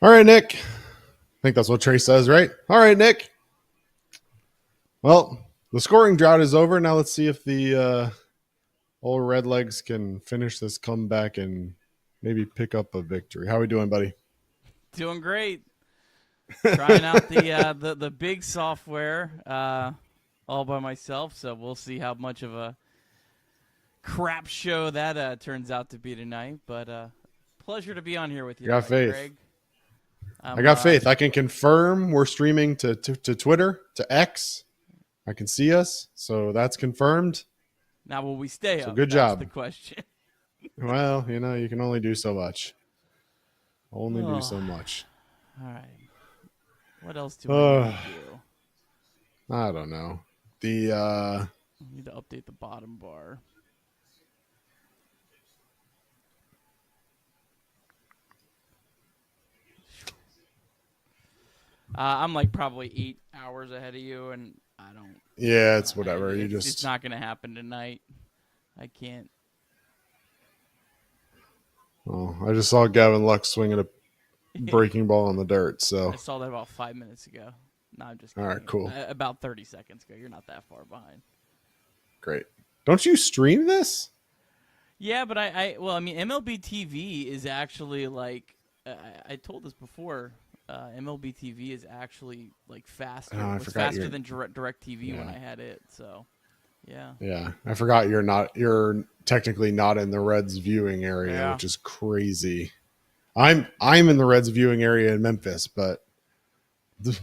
All right, Nick. I think that's what Trey says, right? All right, Nick. Well, the scoring drought is over. Now let's see if the old Redlegs can finish this comeback and maybe pick up a victory. How are we doing, buddy? Doing great. Trying out the big software all by myself, so we'll see how much of a crap show that turns out to be tonight. But pleasure to be on here with you. Got faith. Greg. I got faith. I can confirm we're streaming to Twitter, to X. I can see us, so that's confirmed. Now, will we stay up? Good That's job. The question. Well, you can only do so much. Only do so much. All right. What else do we need to do? I don't know. I need to update the bottom bar. I'm like probably 8 hours ahead of you, and I don't. Yeah, it's whatever. It's not going to happen tonight. I can't. Oh, I just saw Gavin Lux swinging a breaking ball on the dirt. So I saw that about 5 minutes ago. No, I'm just kidding. All right, cool. About 30 seconds ago. You're not that far behind. Great. Don't you stream this? Yeah, but MLB TV is actually like I told this before. MLB TV is actually like faster. It was faster than Direct TV when I had it. So, yeah. Yeah, I forgot you're technically not in the Reds viewing area, which is crazy. I'm in the Reds viewing area in Memphis, but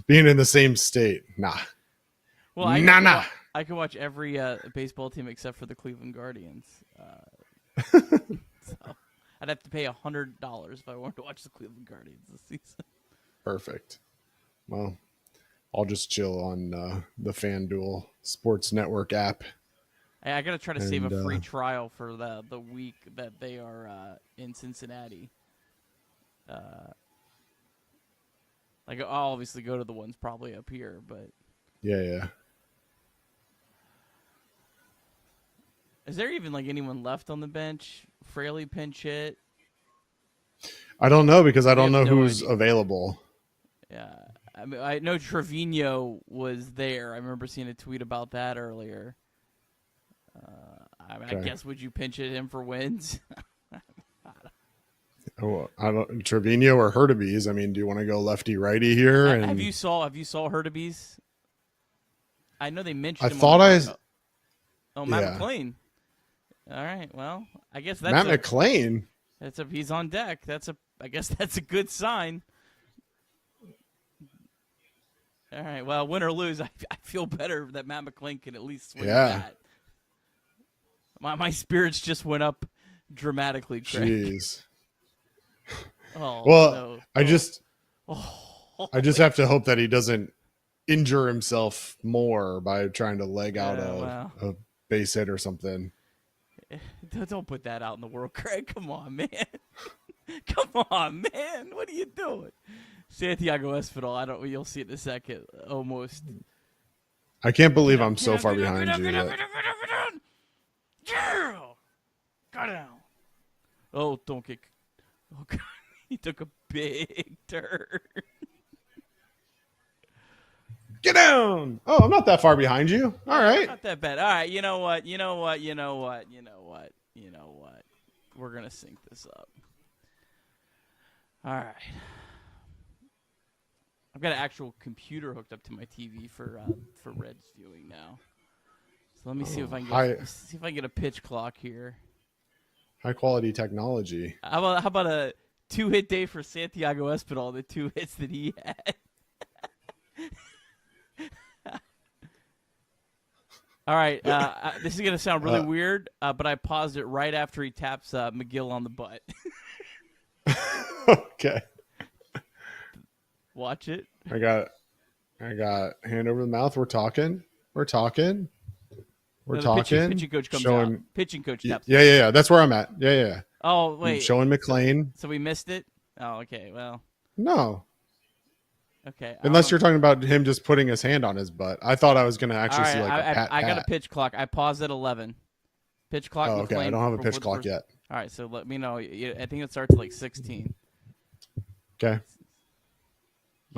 being in the same state, nah. Well, I can watch every baseball team except for the Cleveland Guardians. So I'd have to pay $100 if I wanted to watch the Cleveland Guardians this season. Perfect. Well, I'll just chill on the FanDuel Sports Network app. I got to try to save a free trial for the week that they are in Cincinnati. I'll obviously go to the ones probably up here, but yeah. Is there even like anyone left on the bench? Fraley pinch hit. I don't know because I don't know who's available. Yeah, I mean, I know Trevino was there. I remember seeing a tweet about that earlier. I guess would you pinch hit him for wins? I don't Trevino or Hurtubise. I mean, do you want to go lefty righty here? Have you saw Hurtubise? I know they mentioned. Matt McClain. All right, well, I guess that's Matt McClain. He's on deck. I guess that's a good sign. All right, well, win or lose, I feel better that Matt McClain can at least swing that. My spirits just went up dramatically, Craig. Jeez. Oh, well, no. I just have to hope that he doesn't injure himself more by trying to leg out a base hit or something. Don't put that out in the world, Craig. Come on, man. Come on, man. What are you doing? Santiago Espinal, you'll see it in a second. Almost. I can't believe I'm so far behind you. Go down. Oh, don't get. Oh, God. He took a big turn. Get down. Oh, I'm not that far behind you. All right. Not that bad. All right. You know what? We're going to sync this up. All right. I've got an actual computer hooked up to my TV for Reds viewing now. So let me see if I can get a pitch clock here. High quality technology. How about a 2-hit day for Santiago Espinal? The 2 hits that he had. All right, this is going to sound really weird, but I paused it right after he taps McGill on the butt. Okay. Watch it. I got hand over the mouth. We're talking. Pitching coach comes out. Pitching coach taps. Yeah. That's where I'm at. Yeah. Oh, wait. I'm showing McClain. So we missed it? Oh, okay. Well. No. Okay. Unless you're talking about him just putting his hand on his butt. I thought I was going to actually see like a pat. I got a pitch clock. I paused at 11. Pitch clock. Oh, okay. I don't have a pitch clock yet. All right. So let me know. I think it starts at like 16. Okay.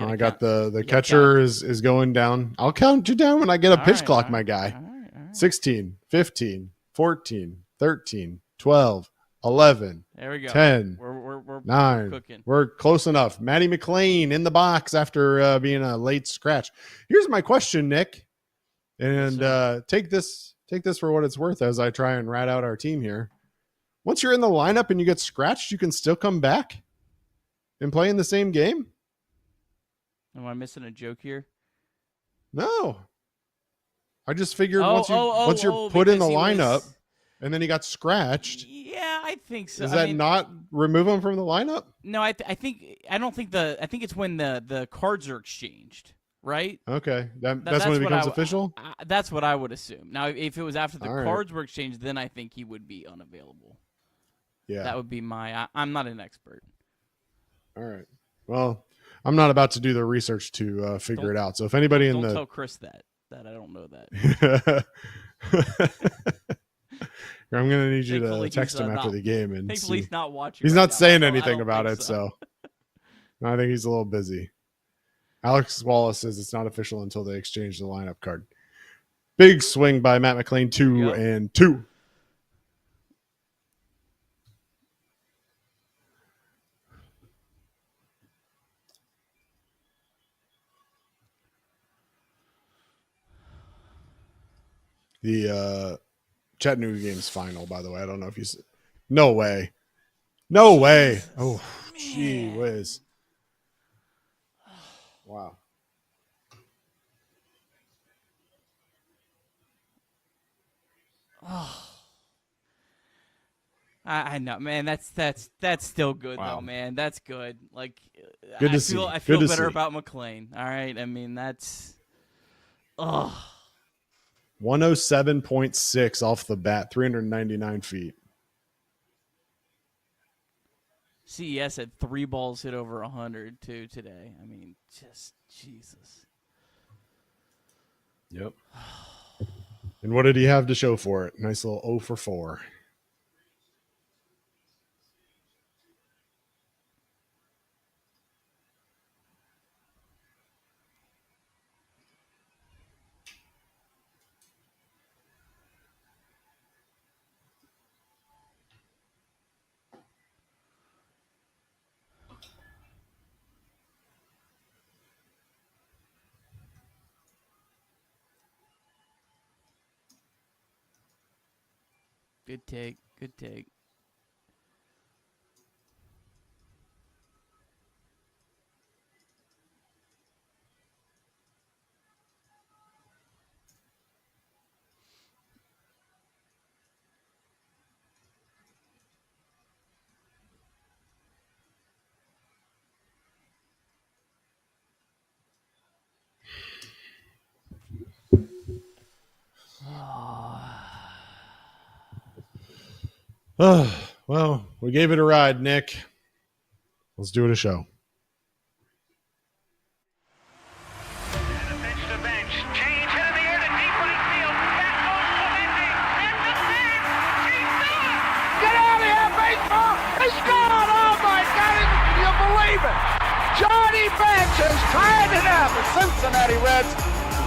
I got the catcher is going down. I'll count you down when I get a pitch clock, my guy. All right. 16, 15, 14, 13, 12, 11. There we go. 10, we're 9. cooking. We're close enough. Matty McLean in the box after being a late scratch. Here's my question, Nick. And take this for what it's worth as I try and rat out our team here. Once you're in the lineup and you get scratched, you can still come back and play in the same game? Am I missing a joke here? No. I just figured once you're put in the lineup and then he got scratched. Yeah, I think so. Does that not remove him from the lineup? No, I think it's when the cards are exchanged, right? Okay. That's when it becomes official? That's what I would assume. Now, if it was after the cards were exchanged, then I think he would be unavailable. Yeah. That would be I'm not an expert. All right. Well, I'm not about to do the research to figure it out. So if anybody don't tell Chris that I don't know that. I'm going to need you to text him after the game and see. He's not watching. He's not saying anything about it, so I think he's a little busy. Alex Wallace says it's not official until they exchange the lineup card. Big swing by Matt McLean, 2-2. The Chattanooga game's final, by the way. I don't know if you said. No way. No way. Oh, gee whiz. Wow. Oh. I know, man. That's still good, though, man. That's good. Like, good to see. I feel better about McLean. All right. I mean, that's. 107.6 off the bat, 399 feet. CES had 3 balls hit over 100 too today. I mean, just Jesus. Yep. And what did he have to show for it? Nice little 0 for 4. Good take. Good take. Well, we gave it a ride, Nick. Let's do it a show. Bench to bench. Change hit in the air to deep right field. Back goes Clemente. It's a save. He's done. Get out of here, baseball. He's gone. Oh, my God. Can you believe it? Johnny Bench has tied it up. The Cincinnati Reds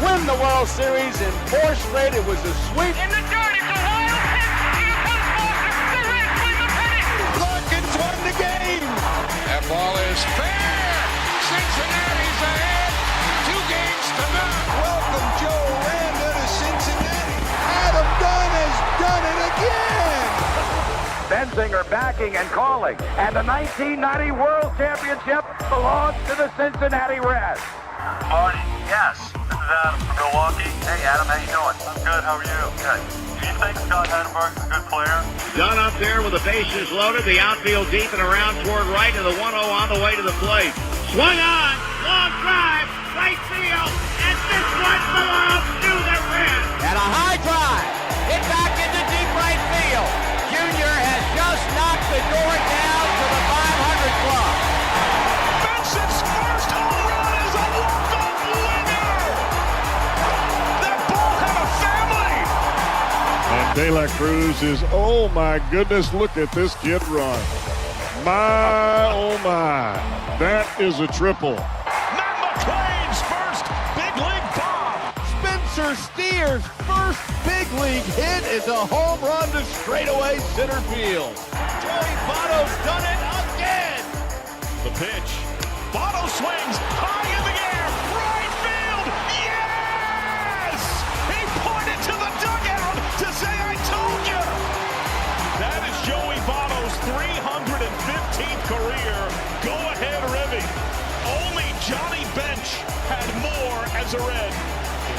win the World Series in 4 straight. It was a sweep. In the dirt. It's a wild pitch. Here comes Boston. The Reds win the pennant. Larkins won the game. That ball is fair. Cincinnati's ahead. 2 games to none. Welcome, Joe Randa to Cincinnati. Adam Dunn has done it again. Benzinger backing and calling. And the 1990 World Championship belongs to the Cincinnati Reds. Marty, yes. This is Adam from Milwaukee. Hey, Adam, how you doing? I'm good. How are you? Good. Do you think Scott Chatterbox is a good player? Dunn up there with the bases loaded, the outfield deep and around toward right, and the 1-0 on the way to the plate. Swung on, long drive, right field, and this one belongs to the Reds. And a high drive, hit back into deep right field. Junior has just knocked the door down to the 500 club. Benson's first home run is a walk-off winner. That ball had a family. And De La Cruz is, oh my goodness, look at this kid run. My, oh my, that is a triple. Mamba Spencer Steer's first big league hit is a home run to straightaway center field. Joey Votto's done it again. The pitch. Votto swings high in the air. Right field. Yes! He pointed to the dugout to say, I told you. That is Joey Votto's 315th career go-ahead ribby. Only Johnny Bench had more as a Red.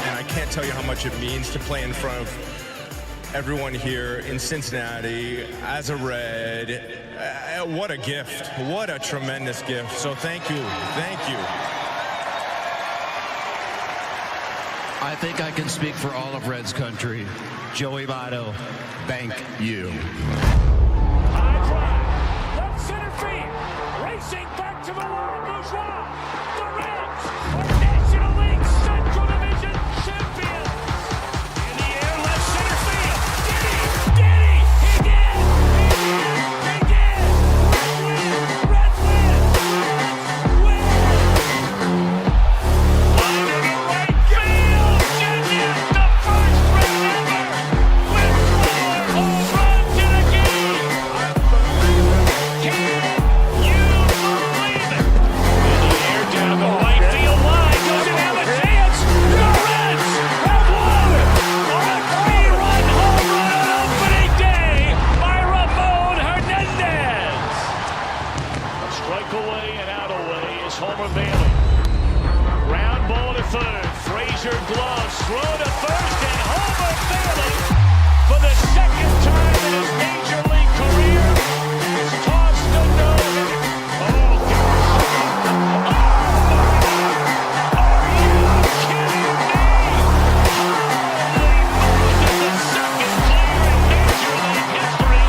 And I can't tell you how much it means to play in front of everyone here in Cincinnati as a Red. What a gift. What a tremendous gift. So thank you. Thank you. I think I can speak for all of Reds country. Joey Votto, thank you. High drive, left center field, racing back to the line, Bourgeois. The Reds are National League Central Division champions. In the air, left center field. Did he? He did! He did! Reds win! Line to right field. Genius, the first Red ever with 4 home runs in a game. Can you believe it? In the air down the right field line. Doesn't have a chance. The Reds have won on a 3-run home run on opening day by Ramon Hernandez. A strike away and out away is Homer Bailey. Ground ball to third. Frazier gloves. Throw to first and Homer Bailey for the second time in his major league career has tossed a no-hitter. Oh, gosh. Oh, are you kidding me? Holy Moses, the second player in major league history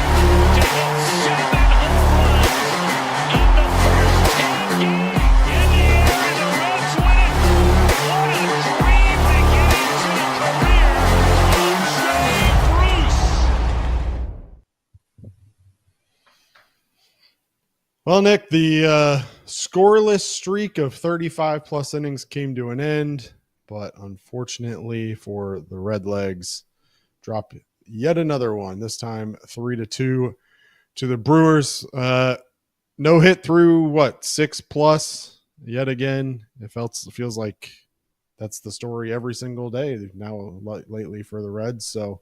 to hit 7 home runs in the first 10 games. In the air and the Reds win it. What a dream beginning to the career of Jay Bruce. Well, Nick, the scoreless streak of 35 plus innings came to an end, but unfortunately for the Redlegs, dropped yet another one, this time 3-2 to the Brewers. No hit through 6 plus yet again. It feels like that's the story every single day now lately for the Reds. So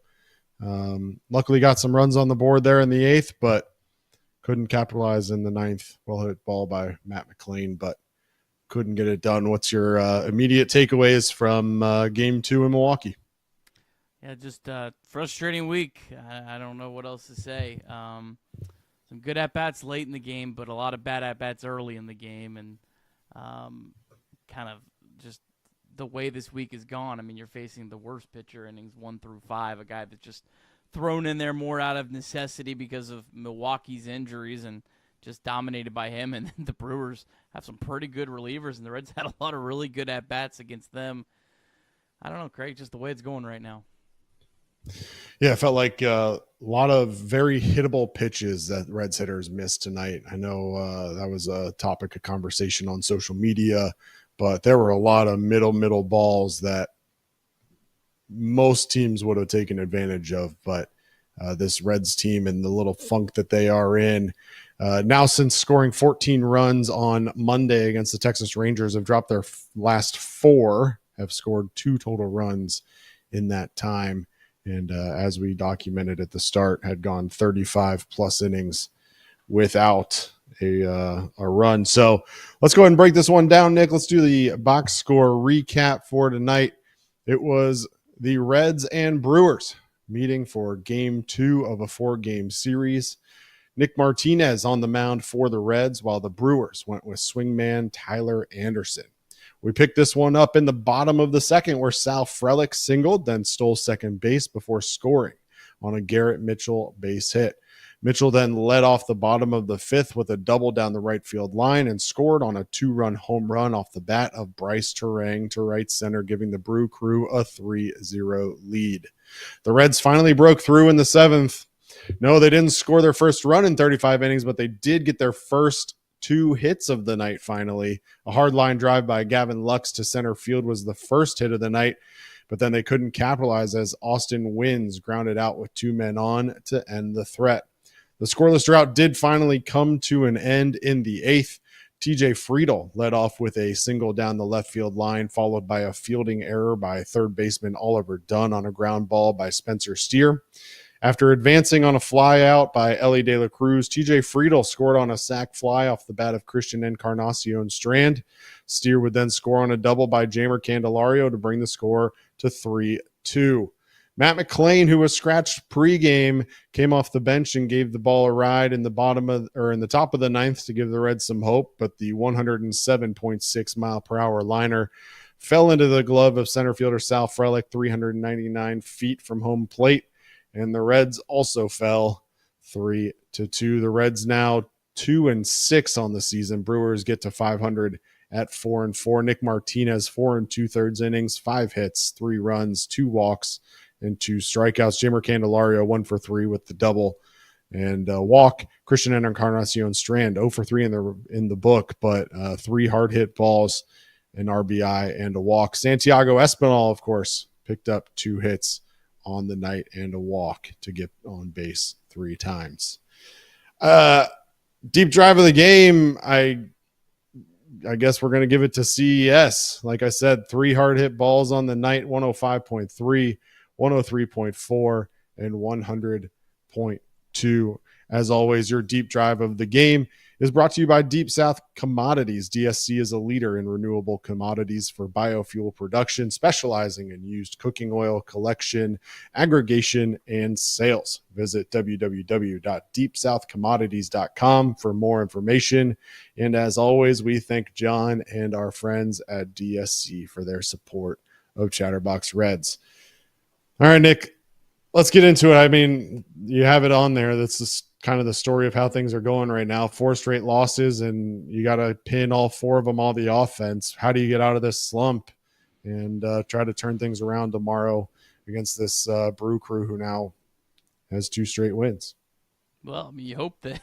luckily got some runs on the board there in the 8th, but couldn't capitalize in the 9th. Well hit ball by Matt McLean, but couldn't get it done. What's your immediate takeaways from game 2 in Milwaukee? Yeah, just frustrating week. I don't know what else to say. Some good at-bats late in the game, but a lot of bad at-bats early in the game. And kind of just the way this week is gone. I mean, you're facing the worst pitcher innings 1 through 5, a guy that's just thrown in there more out of necessity because of Milwaukee's injuries and just dominated by him. And the Brewers have some pretty good relievers, and the Reds had a lot of really good at-bats against them. I don't know, Craig, just the way it's going right now. Yeah, it felt like a lot of very hittable pitches that Reds hitters missed tonight. I know that was a topic of conversation on social media, but there were a lot of middle balls that most teams would have taken advantage of. But this Reds team and the little funk that they are in now, since scoring 14 runs on Monday against the Texas Rangers, have dropped their last 4, have scored 2 total runs in that time. And as we documented at the start, had gone 35 plus innings without a run. So let's go ahead and break this one down, Nick. Let's do the box score recap for tonight. It was the Reds and Brewers meeting for game 2 of a 4-game series. Nick Martinez on the mound for the Reds, while the Brewers went with swingman Tyler Anderson. We picked this one up in the bottom of the 2nd, where Sal Frelick singled, then stole second base before scoring on a Garrett Mitchell base hit. Mitchell then led off the bottom of the 5th with a double down the right field line and scored on a 2-run home run off the bat of Bryce Terang to right center, giving the Brew Crew a 3-0 lead. The Reds finally broke through in the 7th. No, they didn't score their first run in 35 innings, but they did get their first 2 hits of the night finally. A hard line drive by Gavin Lux to center field was the first hit of the night, but then they couldn't capitalize as Austin Wynns grounded out with 2 men on to end the threat. The scoreless drought did finally come to an end in the 8th. TJ Friedel led off with a single down the left field line, followed by a fielding error by third baseman Oliver Dunn on a ground ball by Spencer Steer. After advancing on a fly out by Ellie De La Cruz, TJ Friedel scored on a sac fly off the bat of Christian Encarnacion Strand. Steer would then score on a double by Jamer Candelario to bring the score to 3-2. Matt McClain, who was scratched pregame, came off the bench and gave the ball a ride in the top of the 9th to give the Reds some hope, but the 107.6 mile per hour liner fell into the glove of center fielder Sal Frelick 399 feet from home plate, and the Reds also fell 3-2. The Reds now 2-6 on the season. Brewers get to 500 at 4-4. Nick Martinez 4 2/3 innings, 5 hits, 3 runs, 2 walks, and 2 strikeouts. Jamer Candelario 1 for 3 with the double and walk. Christian Encarnacion Strand 0 for 3 in the book, but 3 hard hit balls, an RBI, and a walk. Santiago Espinal, of course, picked up 2 hits on the night and a walk to get on base 3 times. Deep drive of the game, I guess we're going to give it to CES. Like I said, 3 hard hit balls on the night, 105.3, 103.4, and 100.2. As always, your deep drive of the game is brought to you by Deep South Commodities. DSC is a leader in renewable commodities for biofuel production, specializing in used cooking oil collection, aggregation, and sales. Visit www.deepsouthcommodities.com for more information. And as always, we thank John and our friends at DSC for their support of Chatterbox Reds. All right, Nick, let's get into it. I mean, you have it on there. That's just kind of the story of how things are going right now. 4 straight losses, and you got to pin all 4 of them on the offense. How do you get out of this slump and try to turn things around tomorrow against this Brew crew who now has 2 straight wins? Well, I mean, you hope that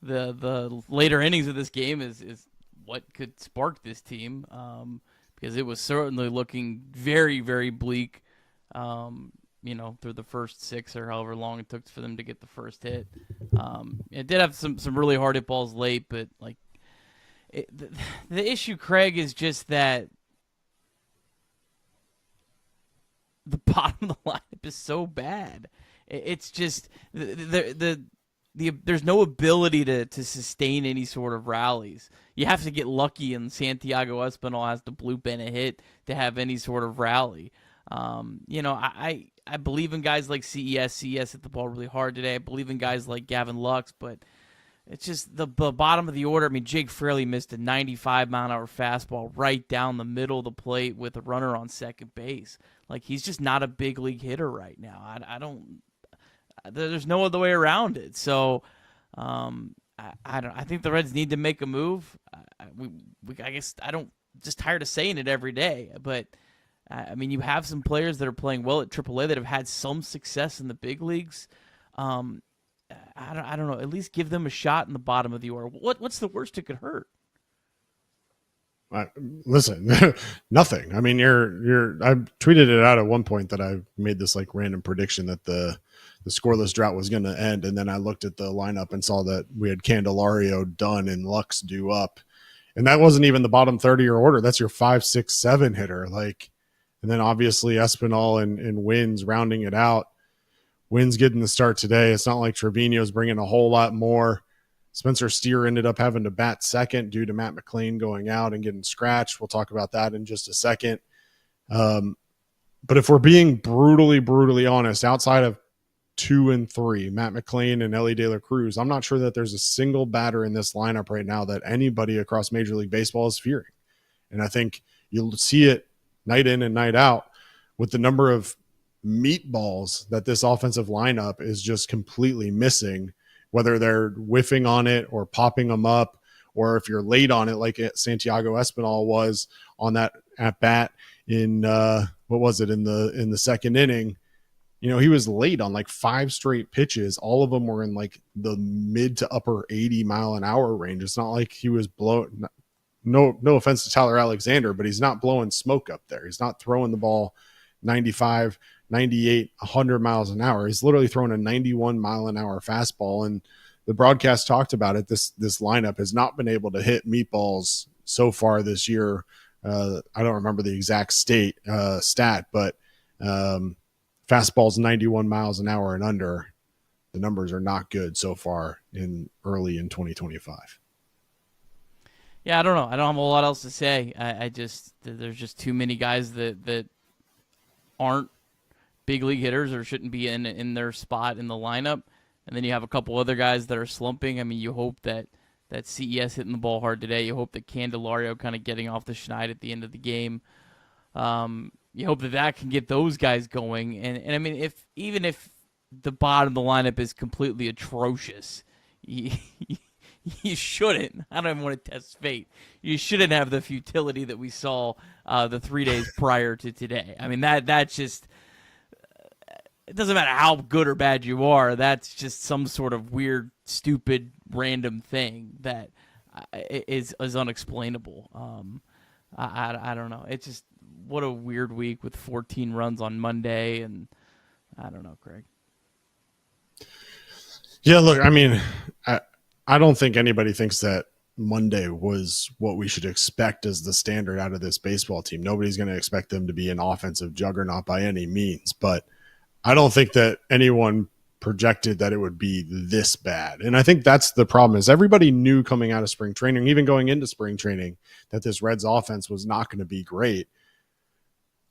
the later innings of this game is what could spark this team, because it was certainly looking very, very bleak. Through the first 6 or however long it took for them to get the first hit. It did have some really hard hit balls late, but the issue, Craig, is just that the bottom of the lineup is so bad. It's just there's no ability to sustain any sort of rallies. You have to get lucky, and Santiago Espinal has to bullpen a hit to have any sort of rally. I believe in guys like CES. CES hit the ball really hard today. I believe in guys like Gavin Lux, but it's just the bottom of the order. I mean, Jake Fraley missed a 95-mile-an-hour fastball right down the middle of the plate with a runner on second base. Like, he's just not a big league hitter right now. There's no other way around it. So, I think the Reds need to make a move. I guess I don't, just tired of saying it every day, but I mean, you have some players that are playing well at AAA that have had some success in the big leagues. I don't know. At least give them a shot in the bottom of the order. What's the worst it could hurt? Listen, nothing. I mean, I tweeted it out at one point that I made this like random prediction that the scoreless drought was going to end, and then I looked at the lineup and saw that we had Candelario, Dunn, and Lux due up, and that wasn't even the bottom 30 of your order. That's your 5, 6, 7 hitter, like. And then obviously Espinal and Wynns rounding it out. Wynns getting the start today. It's not like Trevino's bringing a whole lot more. Spencer Steer ended up having to bat second due to Matt McClain going out and getting scratched. We'll talk about that in just a second. But if we're being brutally, brutally honest, outside of 2 and 3, Matt McClain and Ellie De La Cruz, I'm not sure that there's a single batter in this lineup right now that anybody across Major League Baseball is fearing. And I think you'll see it night in and night out with the number of meatballs that this offensive lineup is just completely missing, whether they're whiffing on it or popping them up, or if you're late on it, like Santiago Espinal was on that at bat in in the second inning, he was late on like 5 straight pitches. All of them were in like the mid to upper 80 mile an hour range. It's not like he was blowing. No offense to Tyler Alexander, but he's not blowing smoke up there. He's not throwing the ball 95, 98, 100 miles an hour. He's literally throwing a 91 mile an hour fastball. And the broadcast talked about it. This lineup has not been able to hit meatballs so far this year. I don't remember the exact stat, but fastballs 91 miles an hour and under. The numbers are not good so far early in 2025. Yeah, I don't know. I don't have a lot else to say. There's just too many guys that aren't big league hitters or shouldn't be in their spot in the lineup. And then you have a couple other guys that are slumping. I mean, you hope that CES hitting the ball hard today. You hope that Candelario kind of getting off the schneid at the end of the game. You hope that can get those guys going. And I mean, even if the bottom of the lineup is completely atrocious, you shouldn't. I don't even want to test fate. You shouldn't have the futility that we saw the 3 days prior to today. I mean, that's just, it doesn't matter how good or bad you are. That's just some sort of weird, stupid, random thing that is unexplainable. I don't know. It's just, what a weird week with 14 runs on Monday, and I don't know, Craig. Yeah, look, I mean, I don't think anybody thinks that Monday was what we should expect as the standard out of this baseball team. Nobody's going to expect them to be an offensive juggernaut by any means, but I don't think that anyone projected that it would be this bad. And I think that's the problem, is everybody knew coming out of spring training, even going into spring training, that this Reds offense was not going to be great.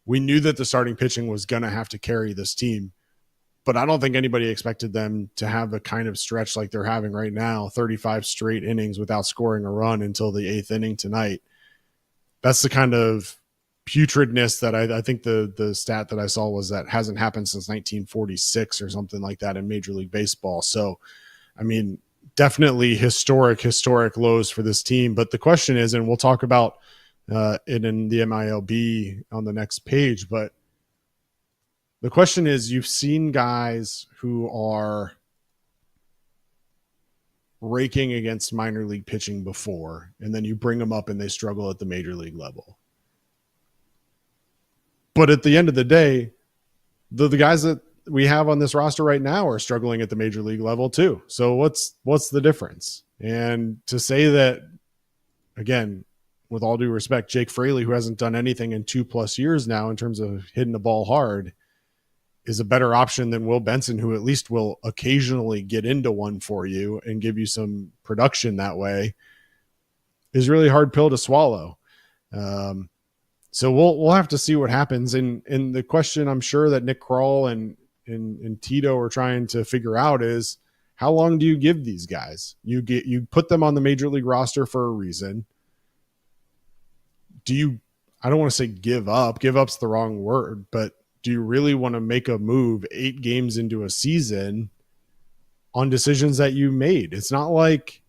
We knew that the starting pitching was going to have to carry this team, but I don't think anybody expected them to have the kind of stretch like they're having right now, 35 straight innings without scoring a run until the 8th inning tonight. That's the kind of putridness that I think the stat that I saw was that hasn't happened since 1946 or something like that in Major League Baseball. So, I mean, definitely historic lows for this team. But the question is, and we'll talk about it in the MILB on the next page, but the question is, you've seen guys who are raking against minor league pitching before, and then you bring them up and they struggle at the major league level. But at the end of the day, the guys that we have on this roster right now are struggling at the major league level too. So what's the difference? And to say that, again, with all due respect, Jake Fraley, who hasn't done anything in 2+ years now in terms of hitting the ball hard, is a better option than Will Benson, who at least will occasionally get into one for you and give you some production that way, is really hard pill to swallow. So we'll have to see what happens. And the question I'm sure that Nick Krall and Tito are trying to figure out is, how long do you give these guys? You put them on the major league roster for a reason. I don't want to say give up. Give up's the wrong word, but do you really want to make a move 8 games into a season on decisions that you made? It's not like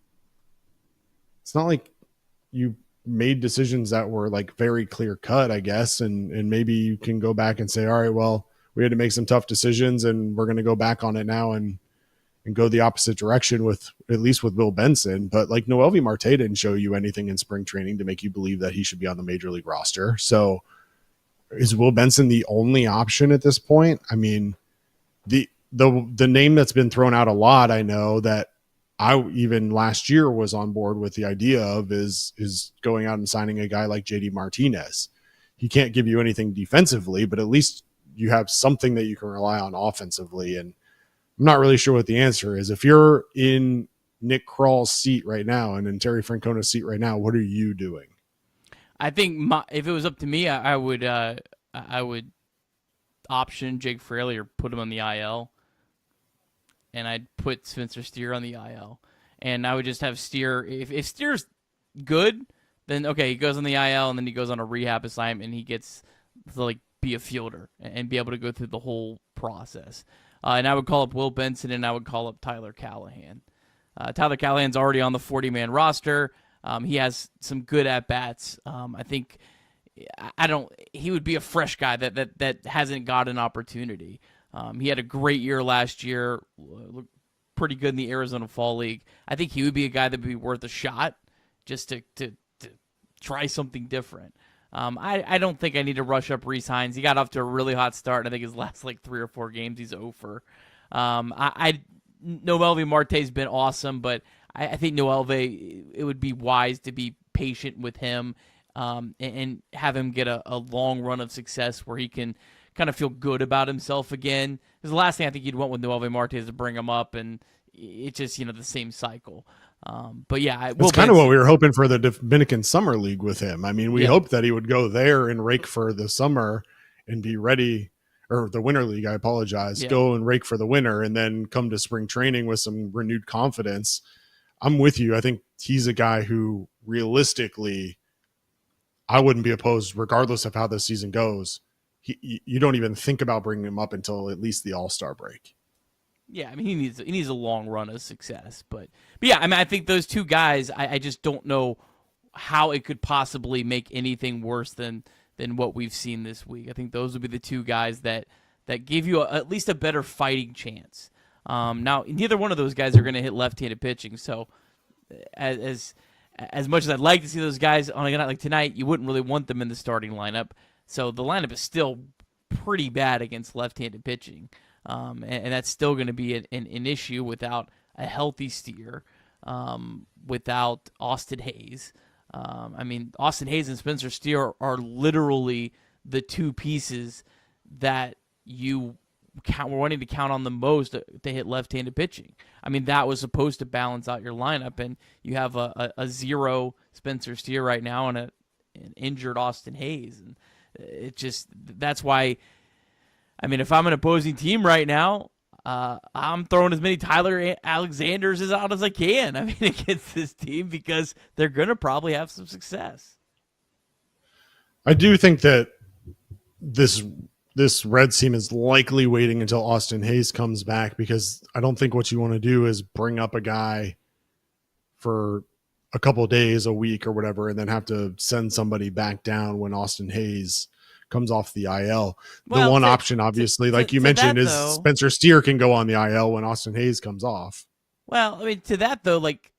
you made decisions that were like very clear cut, I guess. And maybe you can go back and say, all right, well, we had to make some tough decisions and we're going to go back on it now and go the opposite direction at least with Will Benson. But like, Noelvi Marte didn't show you anything in spring training to make you believe that he should be on the major league roster. So is Will Benson the only option at this point? I mean, the name that's been thrown out a lot, I know that I even last year was on board with the idea of is going out and signing a guy like JD Martinez. He can't give you anything defensively, but at least you have something that you can rely on offensively. And I'm not really sure what the answer is. If you're in Nick Krall's seat right now and in Terry Francona's seat right now, what are you doing? I think if it was up to me, I would option Jake Fraley or put him on the IL, and I'd put Spencer Steer on the IL, and I would just have Steer. If Steer's good, then okay, he goes on the IL and then he goes on a rehab assignment and he gets to like be a fielder and be able to go through the whole process. And I would call up Will Benson and I would call up Tyler Callahan. Tyler Callahan's already on the 40-man roster. He has some good at-bats. I think he would be a fresh guy that hasn't got an opportunity. He had a great year last year, looked pretty good in the Arizona Fall League. I think he would be a guy that would be worth a shot just to try something different. I don't think I need to rush up Rhys Hines. He got off to a really hot start. I think his last 3 or 4 games, he's over. Noelvi Marte's been awesome, but I think Noelvi, it would be wise to be patient with him and have him get a long run of success where he can kind of feel good about himself again. Because the last thing I think you'd want with Noelvi Marte is to bring him up, and it's just the same cycle. But yeah, it's kind of what we were hoping for the Dominican Summer League with him. I mean, we hoped that he would go there and rake for the summer and be ready, or the Winter League, I apologize, go and rake for the winter and then come to spring training with some renewed confidence. I'm with you. I think he's a guy who realistically I wouldn't be opposed regardless of how the season goes. You don't even think about bringing him up until at least the All-Star break. Yeah, I mean, he needs a long run of success. But yeah, I mean, I think those two guys, I just don't know how it could possibly make anything worse than what we've seen this week. I think those would be the two guys that give you at least a better fighting chance. Now, neither one of those guys are going to hit left-handed pitching, so as much as I'd like to see those guys on a night like tonight, you wouldn't really want them in the starting lineup. So the lineup is still pretty bad against left-handed pitching. And that's still going to be an issue without a healthy Steer, without Austin Hayes. I mean, Austin Hayes and Spencer Steer are literally the two pieces that we're wanting to count on the most to hit left-handed pitching. I mean, that was supposed to balance out your lineup, and you have a zero Spencer Steer right now and an injured Austin Hayes. And it just, that's why, I mean, if I'm an opposing team right now, I'm throwing as many Tyler Alexanders out as I can. I mean, against this team, because they're going to probably have some success. I do think that this Reds team is likely waiting until Austin Hayes comes back, because I don't think what you want to do is bring up a guy for a couple of days, a week or whatever, and then have to send somebody back down when Austin Hayes comes off the IL. The one option, obviously, like you mentioned, is Spencer Steer can go on the IL when Austin Hayes comes off. Well, I mean, to that, though, like,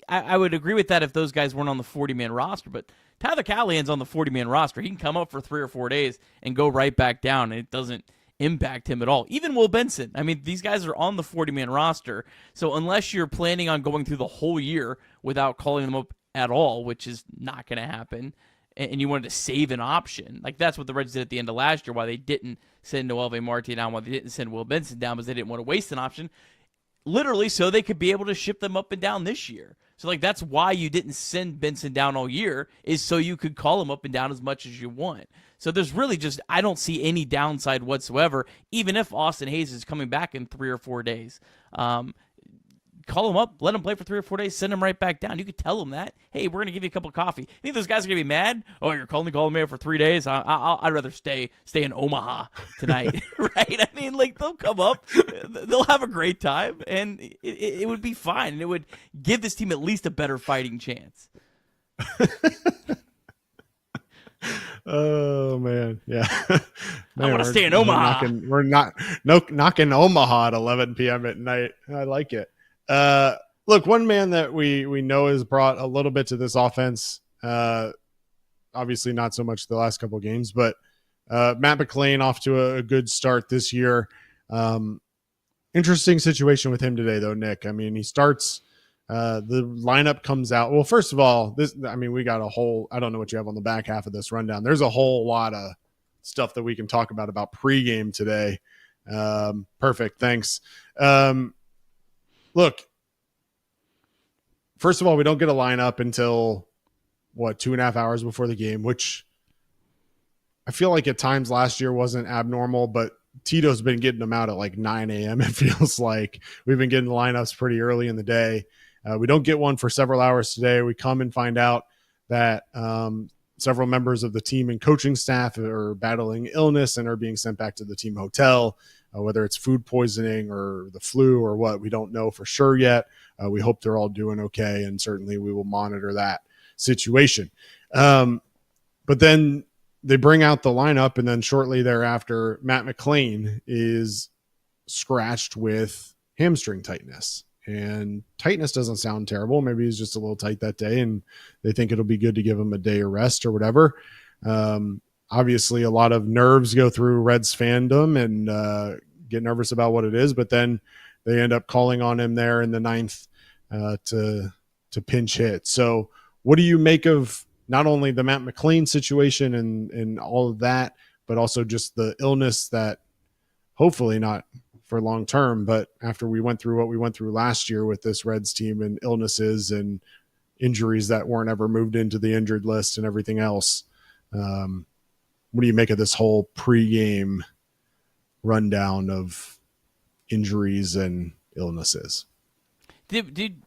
I would agree with that if those guys weren't on the 40-man roster, but Tyler Callahan's on the 40-man roster. He can come up for 3 or 4 days and go right back down, and it doesn't impact him at all. Even Will Benson. I mean, these guys are on the 40-man roster, so unless you're planning on going through the whole year without calling them up at all, which is not going to happen, and you wanted to save an option, like that's what the Reds did at the end of last year, why they didn't send Noelvi Marte down, why they didn't send Will Benson down, because they didn't want to waste an option, literally so they could be able to ship them up and down this year. So, like, that's why you didn't send Benson down all year, is so you could call him up and down as much as you want. So there's really just, I don't see any downside whatsoever, even if Austin Hayes is coming back in 3 or 4 days. Call him up, let him play for 3 or 4 days, send him right back down. You could tell him that, hey, we're going to give you a cup of coffee. You think those guys are going to be mad? Oh, you're calling me up for 3 days? I'd rather stay in Omaha tonight, right? I mean, like, they'll come up, they'll have a great time, and it would be fine. And it would give this team at least a better fighting chance. Oh, man. Yeah. Man, I want to stay in Omaha. We're knocking Omaha at 11 p.m. at night. I like it. Look, one man that we know has brought a little bit to this offense, obviously not so much the last couple of games, but Matt McLain off to a good start this year. Interesting situation with him today, though, Nick. I mean, he starts, the lineup comes out. Well, first of all, we got a whole, I don't know what you have on the back half of this rundown. There's a whole lot of stuff that we can talk about pregame today. Perfect. Thanks. Look, first of all, we don't get a lineup until 2.5 hours before the game, which I feel like at times last year wasn't abnormal, but Tito's been getting them out at like 9 a.m. It feels like we've been getting the lineups pretty early in the day. We don't get one for several hours today. We come and find out that several members of the team and coaching staff are battling illness and are being sent back to the team hotel. Whether it's food poisoning or the flu or what, we don't know for sure yet. We hope they're all doing okay, and certainly we will monitor that situation. But then they bring out the lineup, and then shortly thereafter, Matt McLain is scratched with hamstring tightness. And tightness doesn't sound terrible. Maybe he's just a little tight that day, and they think it'll be good to give him a day of rest or whatever. Obviously, a lot of nerves go through Reds fandom and get nervous about what it is, but then they end up calling on him there in the ninth to pinch hit. So what do you make of not only the Matt McLain situation and all of that, but also just the illness that hopefully not for long term, but after we went through what we went through last year with this Reds team and illnesses and injuries that weren't ever moved into the injured list and everything else. What do you make of this whole pregame rundown of injuries and illnesses? Did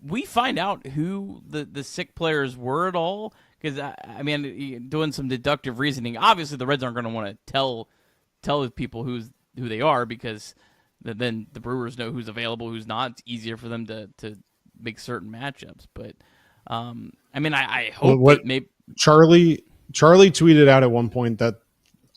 we find out who the sick players were at all? Because I mean, doing some deductive reasoning, obviously the Reds aren't going to want to tell people who they are, because then the Brewers know who's available, who's not. It's easier for them to make certain matchups. But I mean, I hope that maybe Charlie tweeted out at one point that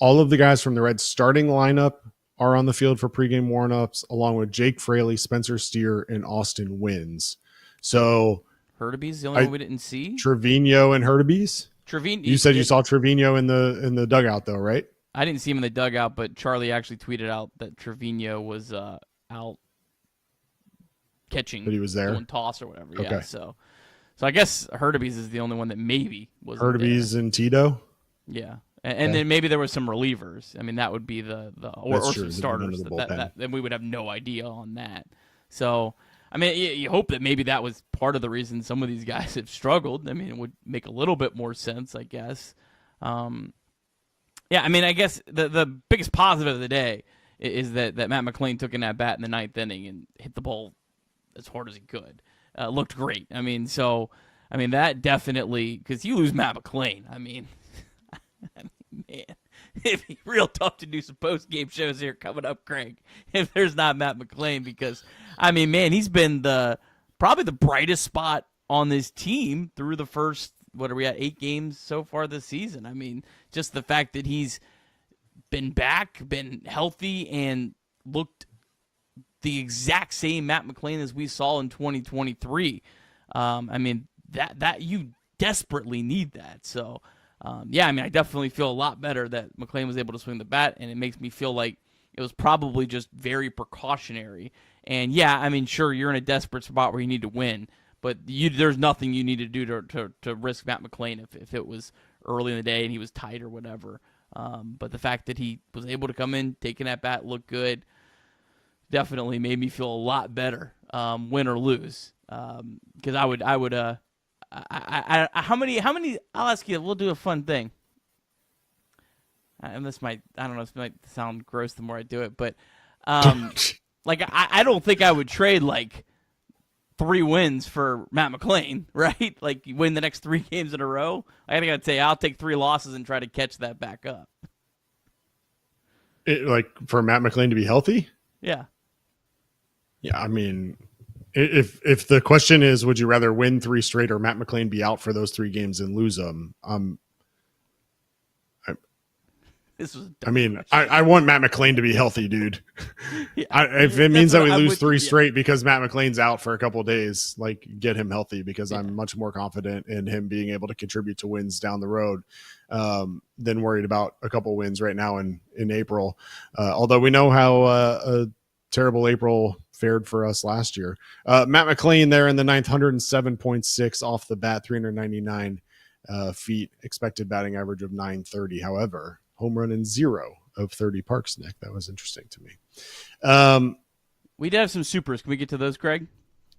all of the guys from the Reds starting lineup are on the field for pregame warmups, along with Jake Fraley, Spencer Steer, and Austin Wynns. So Hurtaby's the only one we didn't see. Trevino and Hurtaby's. You said you saw Trevino in the dugout though, right? I didn't see him in the dugout, but Charlie actually tweeted out that Trevino was out catching, but he was there, doing toss or whatever. Okay. Yeah, so I guess Hurtaby's is the only one that maybe was Hurtaby's and Tito. Yeah, and then maybe there was some relievers. I mean, that would be or some starters. Then we would have no idea on that. So, I mean, you hope that maybe that was part of the reason some of these guys have struggled. I mean, it would make a little bit more sense, I guess. Yeah, I mean, I guess the biggest positive of the day is that Matt McLain took an at-bat in the ninth inning and hit the ball as hard as he could. Looked great. I mean, that definitely, because you lose Matt McLain, I mean, man, it'd be real tough to do some post-game shows here coming up, Craig, if there's not Matt McLain, because, I mean, man, he's been probably the brightest spot on this team through the first, what are we at, 8 games so far this season. I mean, just the fact that he's been back, been healthy, and looked the exact same Matt McLain as we saw in 2023. I mean, that you desperately need that. So, yeah, I mean, I definitely feel a lot better that McLain was able to swing the bat, and it makes me feel like it was probably just very precautionary. And, yeah, I mean, sure, you're in a desperate spot where you need to win, but there's nothing you need to do to risk Matt McLain if it was early in the day and he was tight or whatever. But the fact that he was able to come in, take an at-bat, look good, definitely made me feel a lot better, win or lose. Because I would how many? I'll ask you. We'll do a fun thing. And this might sound gross the more I do it, but like I don't think I would trade like 3 wins for Matt McLain, right? Like you win the next 3 games in a row. I think I'd say I'll take 3 losses and try to catch that back up. Like for Matt McLain to be healthy? Yeah. Yeah, I mean, if the question is, would you rather win 3 straight or Matt McLain be out for those 3 games and lose them? I want Matt McLain to be healthy, dude. Yeah, if it means that we lose 3 straight because Matt McLain's out for a couple of days, like get him healthy, because I'm much more confident in him being able to contribute to wins down the road than worried about a couple wins right now in April. Although we know how a terrible April fared for us last year. Matt McLain there in the 9th, 107.6 off the bat, 399 feet, expected batting average of 930. However, home run in 0 of 30 parks, Nick. That was interesting to me. We did have some supers. Can we get to those, Greg?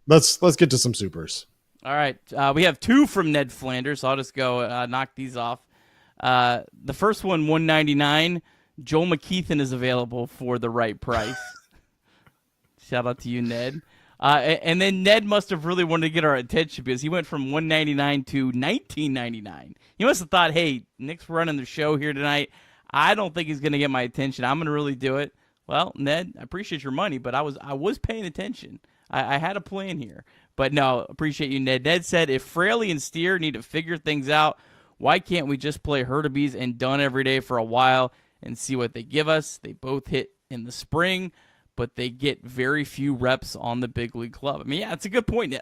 Let's get to some supers. All right. We have 2 from Ned Flanders, so I'll just go knock these off. The first one, 199. Joel McKeithen is available for the right price. Shout out to you, Ned. And then Ned must have really wanted to get our attention because he went from 199 to 1999. He must have thought, hey, Nick's running the show here tonight. I don't think he's going to get my attention. I'm going to really do it. Well, Ned, I appreciate your money, but I was paying attention. I had a plan here. But no, appreciate you, Ned. Ned said if Fraley and Steer need to figure things out, Why can't we just play Hurtubise and Dunn every day for a while and see what they give us? They both hit in the spring, but they get very few reps on the big league club. I mean, yeah, it's a good point.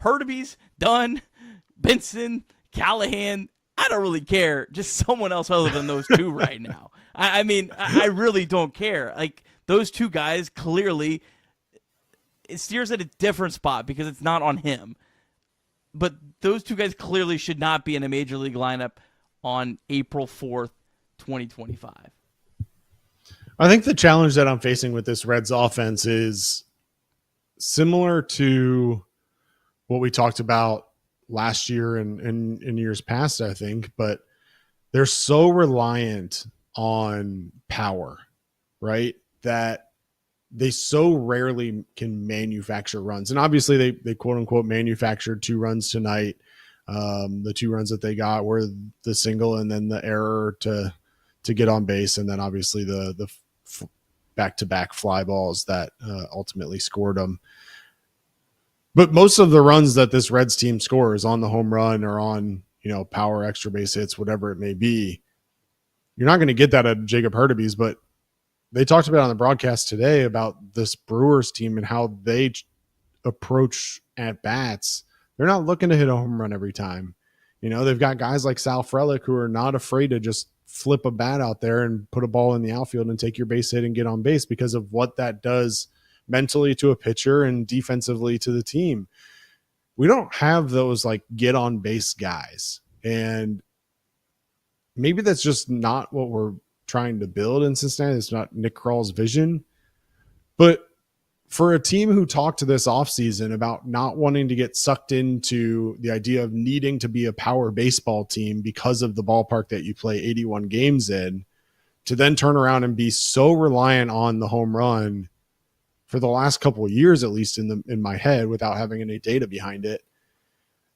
Hurtubise, Dunn, Benson, Callahan, I don't really care. Just someone else other than those two right now. I mean, I really don't care. Like, those two guys clearly, it steers at a different spot because it's not on him. But those two guys clearly should not be in a major league lineup on April 4th, 2025. I think the challenge that I'm facing with this Reds offense is similar to what we talked about last year and in years past, I think, but they're so reliant on power, right? That they so rarely can manufacture runs. And obviously they quote unquote manufactured 2 runs tonight. The 2 runs that they got were the single and then the error to get on base. And then obviously the back-to-back fly balls that ultimately scored them. But most of the runs that this Reds team scores on the home run or on, power, extra base hits, whatever it may be, you're not going to get that at Jacob Hurtubise. But they talked about on the broadcast today about this Brewers team and how they approach at bats. They're not looking to hit a home run every time. They've got guys like Sal Frelick who are not afraid to just flip a bat out there and put a ball in the outfield and take your base hit and get on base because of what that does mentally to a pitcher and defensively to the team. We don't have those like get on base guys. And maybe that's just not what we're trying to build in Cincinnati. It's not Nick Krall's vision. But for a team who talked this offseason about not wanting to get sucked into the idea of needing to be a power baseball team because of the ballpark that you play 81 games in, to then turn around and be so reliant on the home run for the last couple of years, at least in my head, without having any data behind it,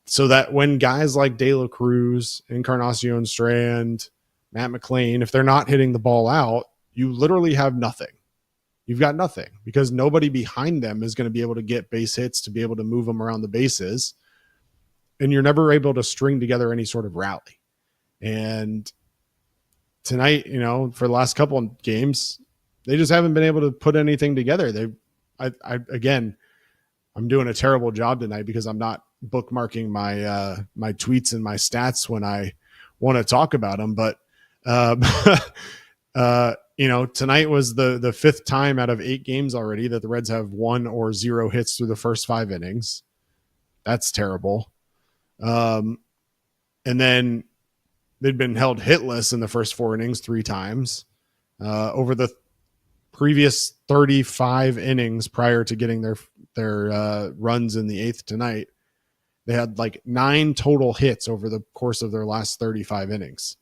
so that when guys like De La Cruz, Encarnacion Strand, Matt McLean, if they're not hitting the ball out, you literally have nothing. You've got nothing because nobody behind them is going to be able to get base hits to be able to move them around the bases. And you're never able to string together any sort of rally. And tonight, for the last couple of games, they just haven't been able to put anything together. I'm doing a terrible job tonight because I'm not bookmarking my my tweets and my stats when I want to talk about them. But tonight was the 5th time out of 8 games already that the Reds have 1 or 0 hits through the first 5 innings. That's terrible. And then they'd been held hitless in the first 4 innings 3 times. Over the previous 35 innings prior to getting their runs in the 8th tonight, they had like 9 total hits over the course of their last 35 innings.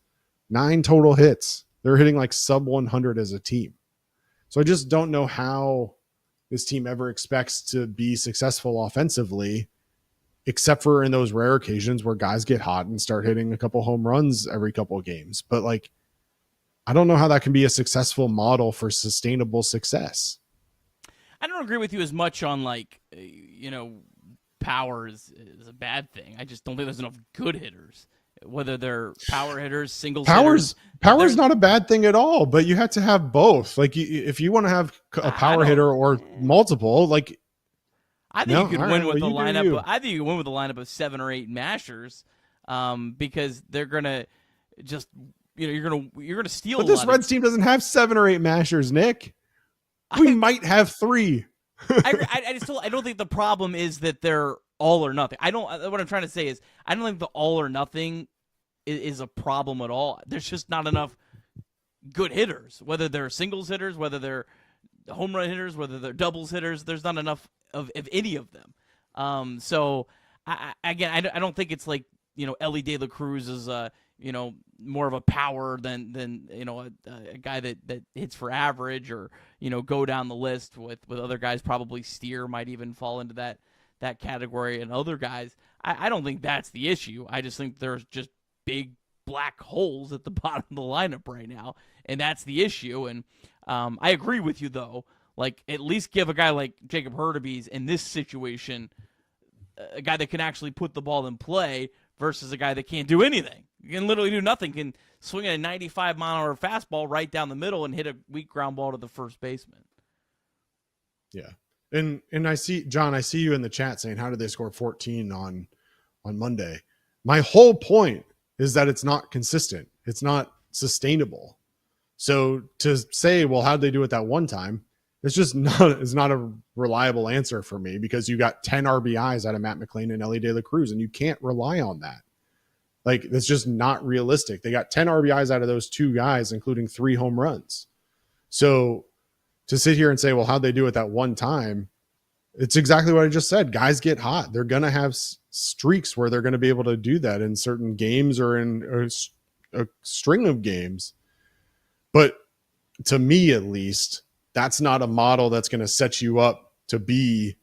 9 total hits. They're hitting like sub 100 as a team. So I just don't know how this team ever expects to be successful offensively, except for in those rare occasions where guys get hot and start hitting a couple home runs every couple of games. But like, I don't know how that can be a successful model for sustainable success. I don't agree with you as much on power is a bad thing. I just don't think there's enough good hitters. Whether they're power hitters, singles hitters. Power's not a bad thing at all, but you have to have both. Like if you want to have a power hitter or multiple, like I think you could win with a lineup. I think you could win with a lineup of 7 or 8 mashers, because they're gonna just you're gonna steal. But this Reds team doesn't have 7 or 8 mashers, Nick. We might have 3. I don't think the problem is that they're all or nothing. What I'm trying to say is I don't think the all or nothing is a problem at all. There's just not enough good hitters, whether they're singles hitters, whether they're home run hitters, whether they're doubles hitters. There's not enough of any of them. So I don't think it's like, Ellie De La Cruz is more of a power than a guy that hits for average, or go down the list with other guys. Probably Steer might even fall into that category, and other guys. I don't think that's the issue. I just think there's just big black holes at the bottom of the lineup right now, and that's the issue. And I agree with you, though. Like, at least give a guy like Jacob Hurtubise in this situation, a guy that can actually put the ball in play versus a guy that can't do anything. You can literally do nothing, can swing a 95-mile-an-hour fastball right down the middle and hit a weak ground ball to the first baseman. Yeah. And I see, John, I see you in the chat saying, how did they score 14 on Monday? My whole point is that it's not consistent. It's not sustainable. So to say, well, how'd they do it that one time? It's just not a reliable answer for me, because you got 10 RBIs out of Matt McLain and Elly De La Cruz, and you can't rely on that. Like, that's just not realistic. They got 10 RBIs out of those two guys, including 3 home runs. So to sit here and say, well, how'd they do it that one time? It's exactly what I just said. Guys get hot. They're going to have streaks where they're going to be able to do that in certain games or in a string of games. But to me, at least, that's not a model that's going to set you up to be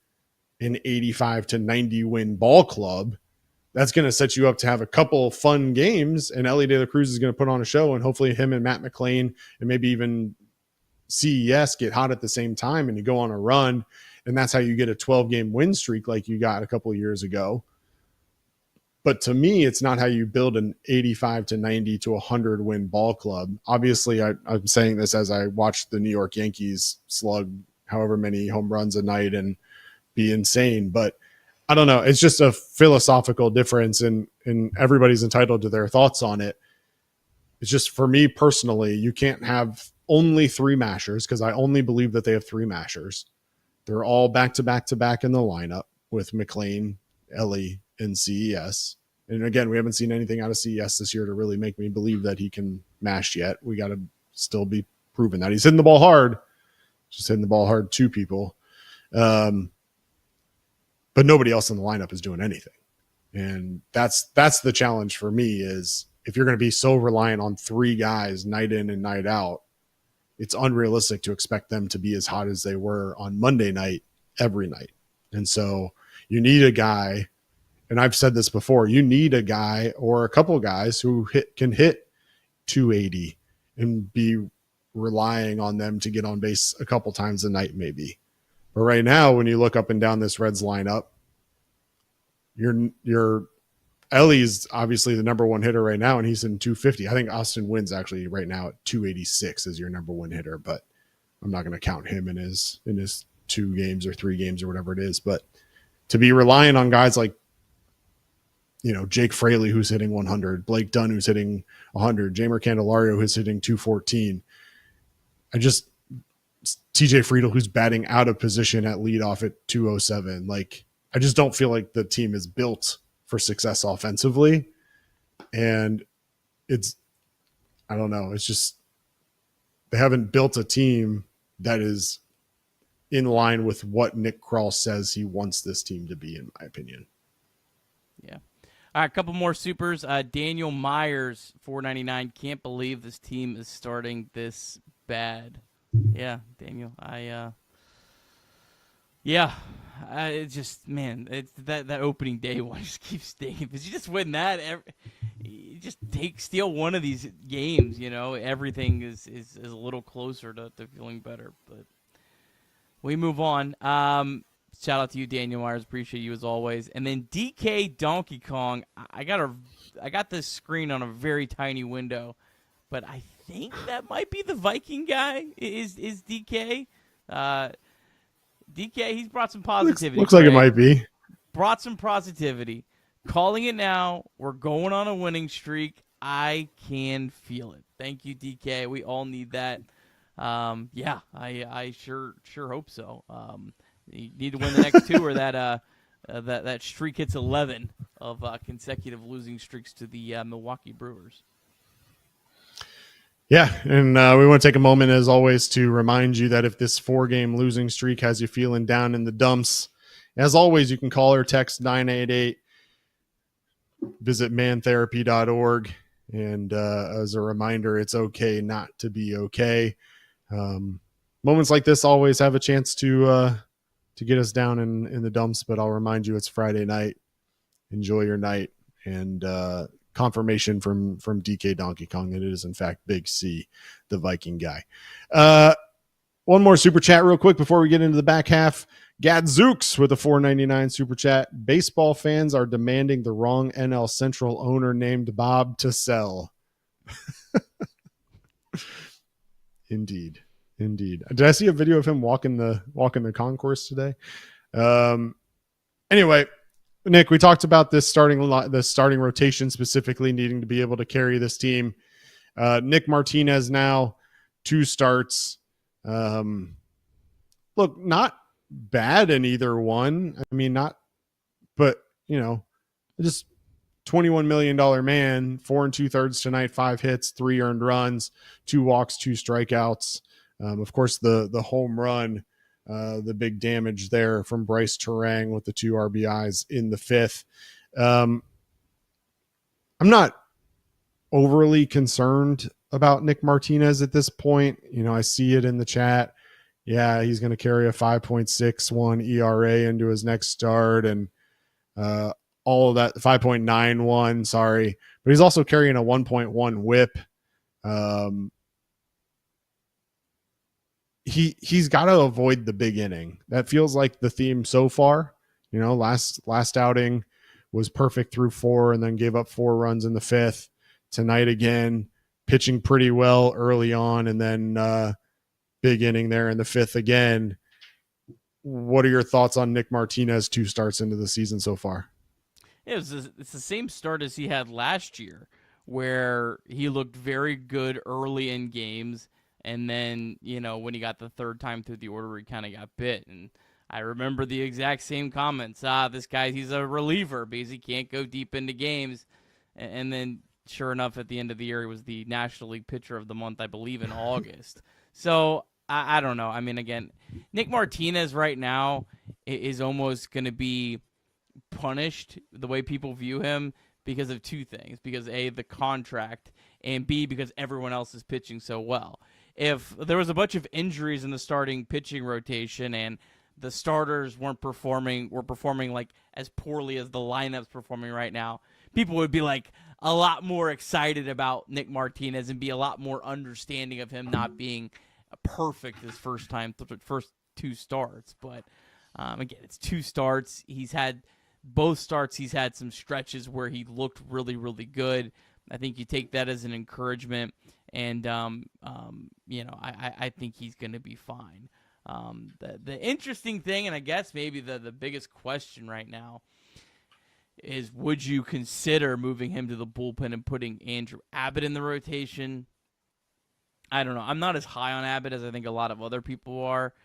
an 85 to 90 win ball club. That's going to set you up to have a couple fun games, and Elly De La Cruz is going to put on a show, and hopefully him and Matt McLain and maybe even CES get hot at the same time, and you go on a run, and that's how you get a 12-game win streak like you got a couple of years ago. But to me, it's not how you build an 85 to 90 to 100 win ball club. Obviously, I'm saying this as I watch the New York Yankees slug however many home runs a night and be insane. But I don't know. It's just a philosophical difference, and everybody's entitled to their thoughts on it. It's just, for me personally, you can't have only 3 mashers, because I only believe that they have 3 mashers. They're all back-to-back-to-back in the lineup with McLain, Elly, and CES. And again, we haven't seen anything out of CES this year to really make me believe that he can mash yet. We got to still be proven that. He's hitting the ball hard, just hitting the ball hard to people. But nobody else in the lineup is doing anything. And that's the challenge for me, is if you're going to be so reliant on 3 guys night in and night out, it's unrealistic to expect them to be as hot as they were on Monday night every night. And so you need a guy, and I've said this before, you need a guy or a couple of guys who can hit 280 and be relying on them to get on base a couple times a night maybe. But right now, when you look up and down this Reds lineup, your Ellie's obviously the number 1 hitter right now, and he's in 250. I think Austin Wynn's actually right now at 286 as your number 1 hitter, but I'm not going to count him in his 2 games or 3 games or whatever it is. But to be relying on guys like, Jake Fraley, who's hitting 100, Blake Dunn, who's hitting 100, Jeimer Candelario, who's hitting 214. TJ Friedl, who's batting out of position at leadoff at 207. Like, I just don't feel like the team is built for success offensively. And I don't know. It's just, they haven't built a team that is in line with what Nick Krall says he wants this team to be, in my opinion. Yeah. All right, a couple more supers. Daniel Myers, $4.99. Can't believe this team is starting this bad. Yeah, Daniel. It's just, man, it's that opening day one just keeps stinging. Because you just win that, you just steal one of these games, everything is a little closer to feeling better. But we move on. Shout out to you, Daniel Myers. Appreciate you as always. And then DK Donkey Kong. I got this screen on a very tiny window, but I think that might be the Viking guy. Is DK? DK, he's brought some positivity. Looks like it might be. Brought some positivity. Calling it now. We're going on a winning streak. I can feel it. Thank you, DK. We all need that. I sure hope so. You need to win the next 2, or that streak hits 11 of consecutive losing streaks to the Milwaukee Brewers. Yeah, and we want to take a moment, as always, to remind you that if this 4-game losing streak has you feeling down in the dumps, as always, you can call or text 988. Visit mantherapy.org. And as a reminder, it's okay not to be okay. Moments like this always have a chance to get us down in the dumps, but I'll remind you, it's Friday night. Enjoy your night. And confirmation from DK Donkey Kong, it is in fact Big C, the Viking guy. One more super chat real quick before we get into the back half. Gadzooks with a $4.99 super chat. Baseball fans are demanding the wrong NL Central owner named Bob to sell. Indeed. Did I see a video of him walking the concourse today? Anyway, Nick, we talked about this starting rotation specifically needing to be able to carry this team. Nick Martinez now 2 starts. Look, not bad in either one. I mean, but just $21 million man, 4 2/3 tonight, 5 hits, 3 earned runs, 2 walks, 2 strikeouts. Of course, the home run, the big damage there from Bryce Terang with the 2 RBIs in the 5th. I'm not overly concerned about Nick Martinez at this point. I see it in the chat. Yeah, he's going to carry a 5.61 ERA into his next start and all of that, 5.91, sorry. But he's also carrying a 1.1 whip. He's got to avoid the big inning. That feels like the theme so far. Last outing was perfect through 4 and then gave up 4 runs in the 5th. Tonight again, pitching pretty well early on and then big inning there in the 5th again. What are your thoughts on Nick Martinez 2 starts into the season so far? It's the same start as he had last year, where he looked very good early in games, and then when he got the 3rd time through the order, he kind of got bit. And I remember the exact same comments. This guy, he's a reliever because he can't go deep into games. And then, sure enough, at the end of the year, he was the National League Pitcher of the Month, I believe, in August. So I don't know. I mean, again, Nick Martinez right now is almost going to be punished the way people view him because of 2 things. Because A, the contract, and B, because everyone else is pitching so well. If there was a bunch of injuries in the starting pitching rotation and the starters were performing like as poorly as the lineup's performing right now, people would be like a lot more excited about Nick Martinez and be a lot more understanding of him not being perfect his first 2 starts. But again, it's 2 starts. Both starts he's had some stretches where he looked really, really good. I think you take that as an encouragement, and I think he's going to be fine. The interesting thing, and I guess maybe the biggest question right now, is would you consider moving him to the bullpen and putting Andrew Abbott in the rotation? I don't know. I'm not as high on Abbott as I think a lot of other people are.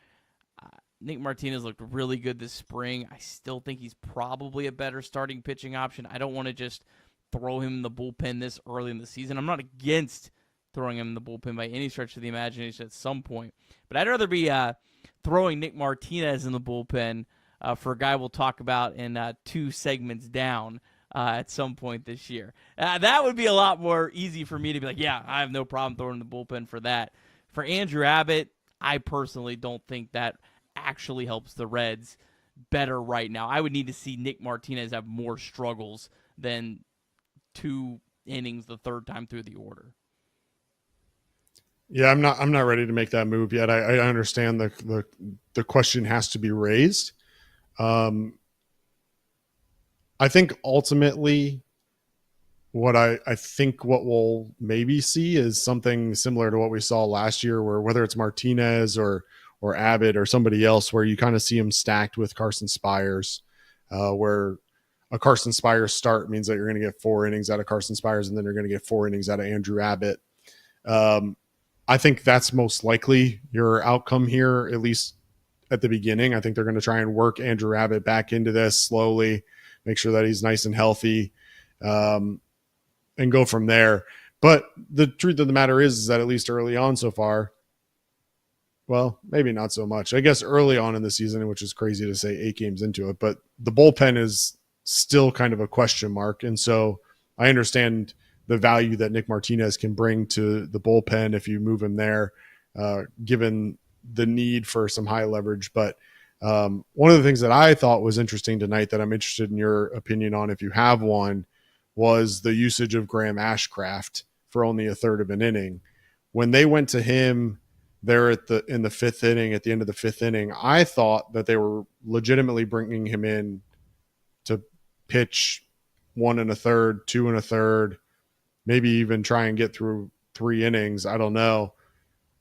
Nick Martinez looked really good this spring. I still think he's probably a better starting pitching option. I don't want to just throw him in the bullpen this early in the season. I'm not against throwing him in the bullpen by any stretch of the imagination at some point. But I'd rather be throwing Nick Martinez in the bullpen for a guy we'll talk about in 2 segments down at some point this year. That would be a lot more easy for me to be like, yeah, I have no problem throwing the bullpen for that. For Andrew Abbott, I personally don't think that actually helps the Reds better right now. I would need to see Nick Martinez have more struggles than 2 innings the 3rd time through the order. Yeah, I'm not ready to make that move yet. I understand the question has to be raised. I think ultimately what what we'll maybe see is something similar to what we saw last year, where whether it's Martinez or Abbott or somebody else, where you kind of see him stacked with Carson Spires, where a Carson Spires start means that you're going to get 4 innings out of Carson Spires, and then you're going to get 4 innings out of Andrew Abbott. I think that's most likely your outcome here, at least at the beginning. I think they're going to try and work Andrew Abbott back into this slowly, make sure that he's nice and healthy, and go from there. But the truth of the matter is that at least early on so far, well, maybe not so much. I guess early on in the season, which is crazy to say 8 games into it, but the bullpen is still kind of a question mark. And so I understand the value that Nick Martinez can bring to the bullpen if you move him there, given the need for some high leverage. But one of the things that I thought was interesting tonight that I'm interested in your opinion on, if you have one, was the usage of Graham Ashcraft for only a third of an inning. When they went to him there in the fifth inning, at the end of the fifth inning, I thought that they were legitimately bringing him in to pitch 1 1/3, 2 1/3, maybe even try and get through 3 innings. I don't know.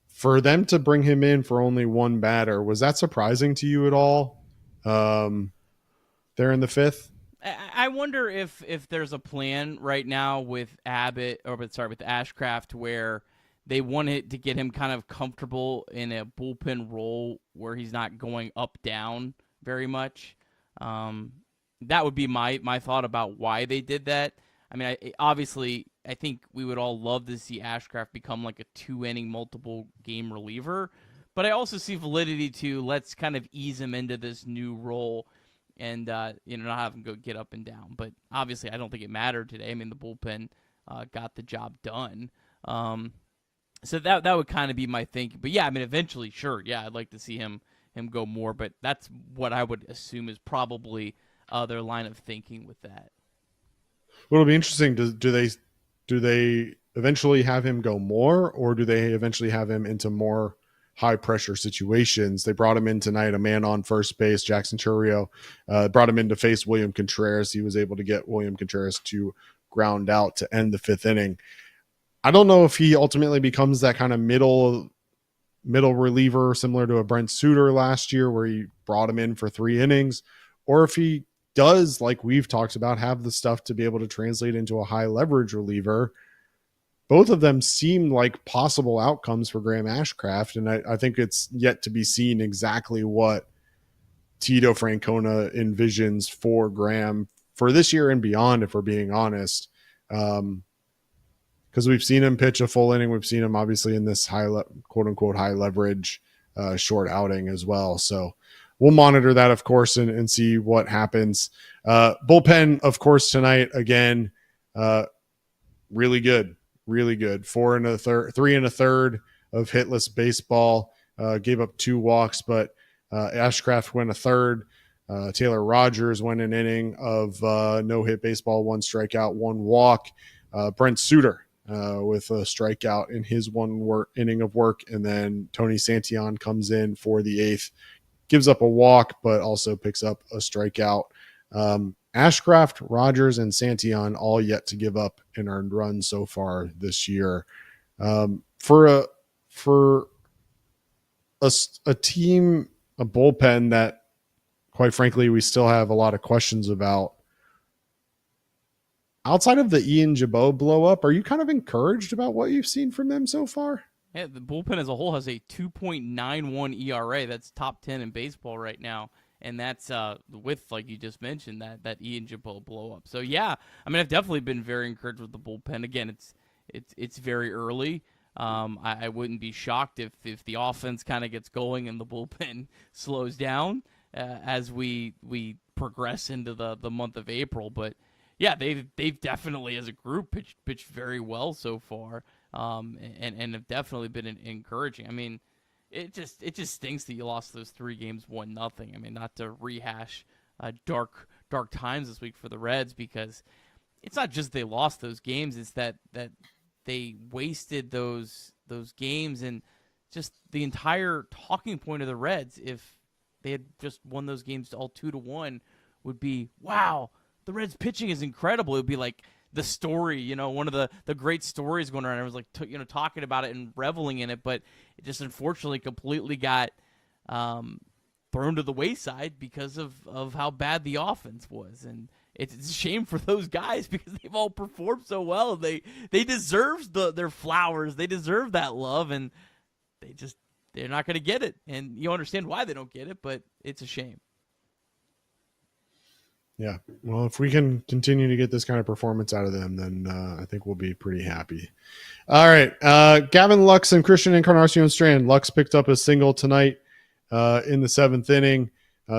For them to bring him in for only one batter, was that surprising to you at all? There in the fifth? I wonder if there's a plan right now with with Ashcraft, where they wanted to get him kind of comfortable in a bullpen role where he's not going up down very much. That would be my thought about why they did that. I mean, I think we would all love to see Ashcraft become like a 2-inning multiple game reliever, but I also see validity to let's kind of ease him into this new role and not have him go get up and down. But obviously, I don't think it mattered today. I mean, the bullpen got the job done. So that would kind of be my thinking. But yeah, I mean, eventually, sure, yeah, I'd like to see him go more. But that's what I would assume is probably their line of thinking with that. Well, it'll be interesting. Do they eventually have him go more, or do they eventually have him into more high pressure situations? They brought him in tonight, a man on first base, Jackson Chourio, brought him in to face William Contreras. He was able to get William Contreras to ground out to end the fifth inning. I don't know if he ultimately becomes that kind of middle reliever, similar to a Brent Suter last year, where he brought him in for 3 innings, or if he does, like we've talked about, have the stuff to be able to translate into a high leverage reliever. Both of them seem like possible outcomes for Graham Ashcraft, and I think it's yet to be seen exactly what Tito Francona envisions for Graham for this year and beyond, if we're being honest. Because we've seen him pitch a full inning. We've seen him obviously in this quote-unquote high leverage short outing as well. So we'll monitor that, of course, and see what happens. Bullpen, of course, tonight, again, really good. 3 1/3 of hitless baseball. Gave up 2 walks, but Ashcraft went a third. Taylor Rogers went an inning of no-hit baseball, 1 strikeout, 1 walk. Brent Suter with a strikeout in his 1 inning of work, and then Tony Santillan comes in for the 8th. Gives up a walk, but also picks up a strikeout. Ashcraft, Rogers, and Santillan all yet to give up an earned run so far this year. For a team, a bullpen that, quite frankly, we still have a lot of questions about. Outside of the Ian Jabot blow up, are you kind of encouraged about what you've seen from them so far? Yeah, the bullpen as a whole has a 2.91 ERA. That's top 10 in baseball right now. And that's with, like you just mentioned, that Ian Jabot blow up. So yeah, I mean, I've definitely been very encouraged with the bullpen. Again, it's very early. I wouldn't be shocked if the offense kind of gets going and the bullpen slows down as we progress into the month of April. But yeah, they've definitely as a group pitched very well so far, and have definitely been encouraging. I mean, it just stinks that you lost those 3 games 1-0. I mean, not to rehash dark times this week for the Reds, because it's not just they lost those games; it's that they wasted those games, and just the entire talking point of the Reds, if they had just won those games all 2-1, would be, wow, the Reds pitching is incredible. It would be like the story, one of the great stories going around. I was like, talking about it and reveling in it, but it just unfortunately completely got thrown to the wayside because of how bad the offense was. And it's a shame for those guys because they've all performed so well. They deserve their flowers. They deserve that love, and they're not going to get it. And you understand why they don't get it, but it's a shame. Yeah. Well, if we can continue to get this kind of performance out of them, then I think we'll be pretty happy. All right. Gavin Lux and Christian Encarnacion Strand. Lux picked up a single tonight in the 7th inning.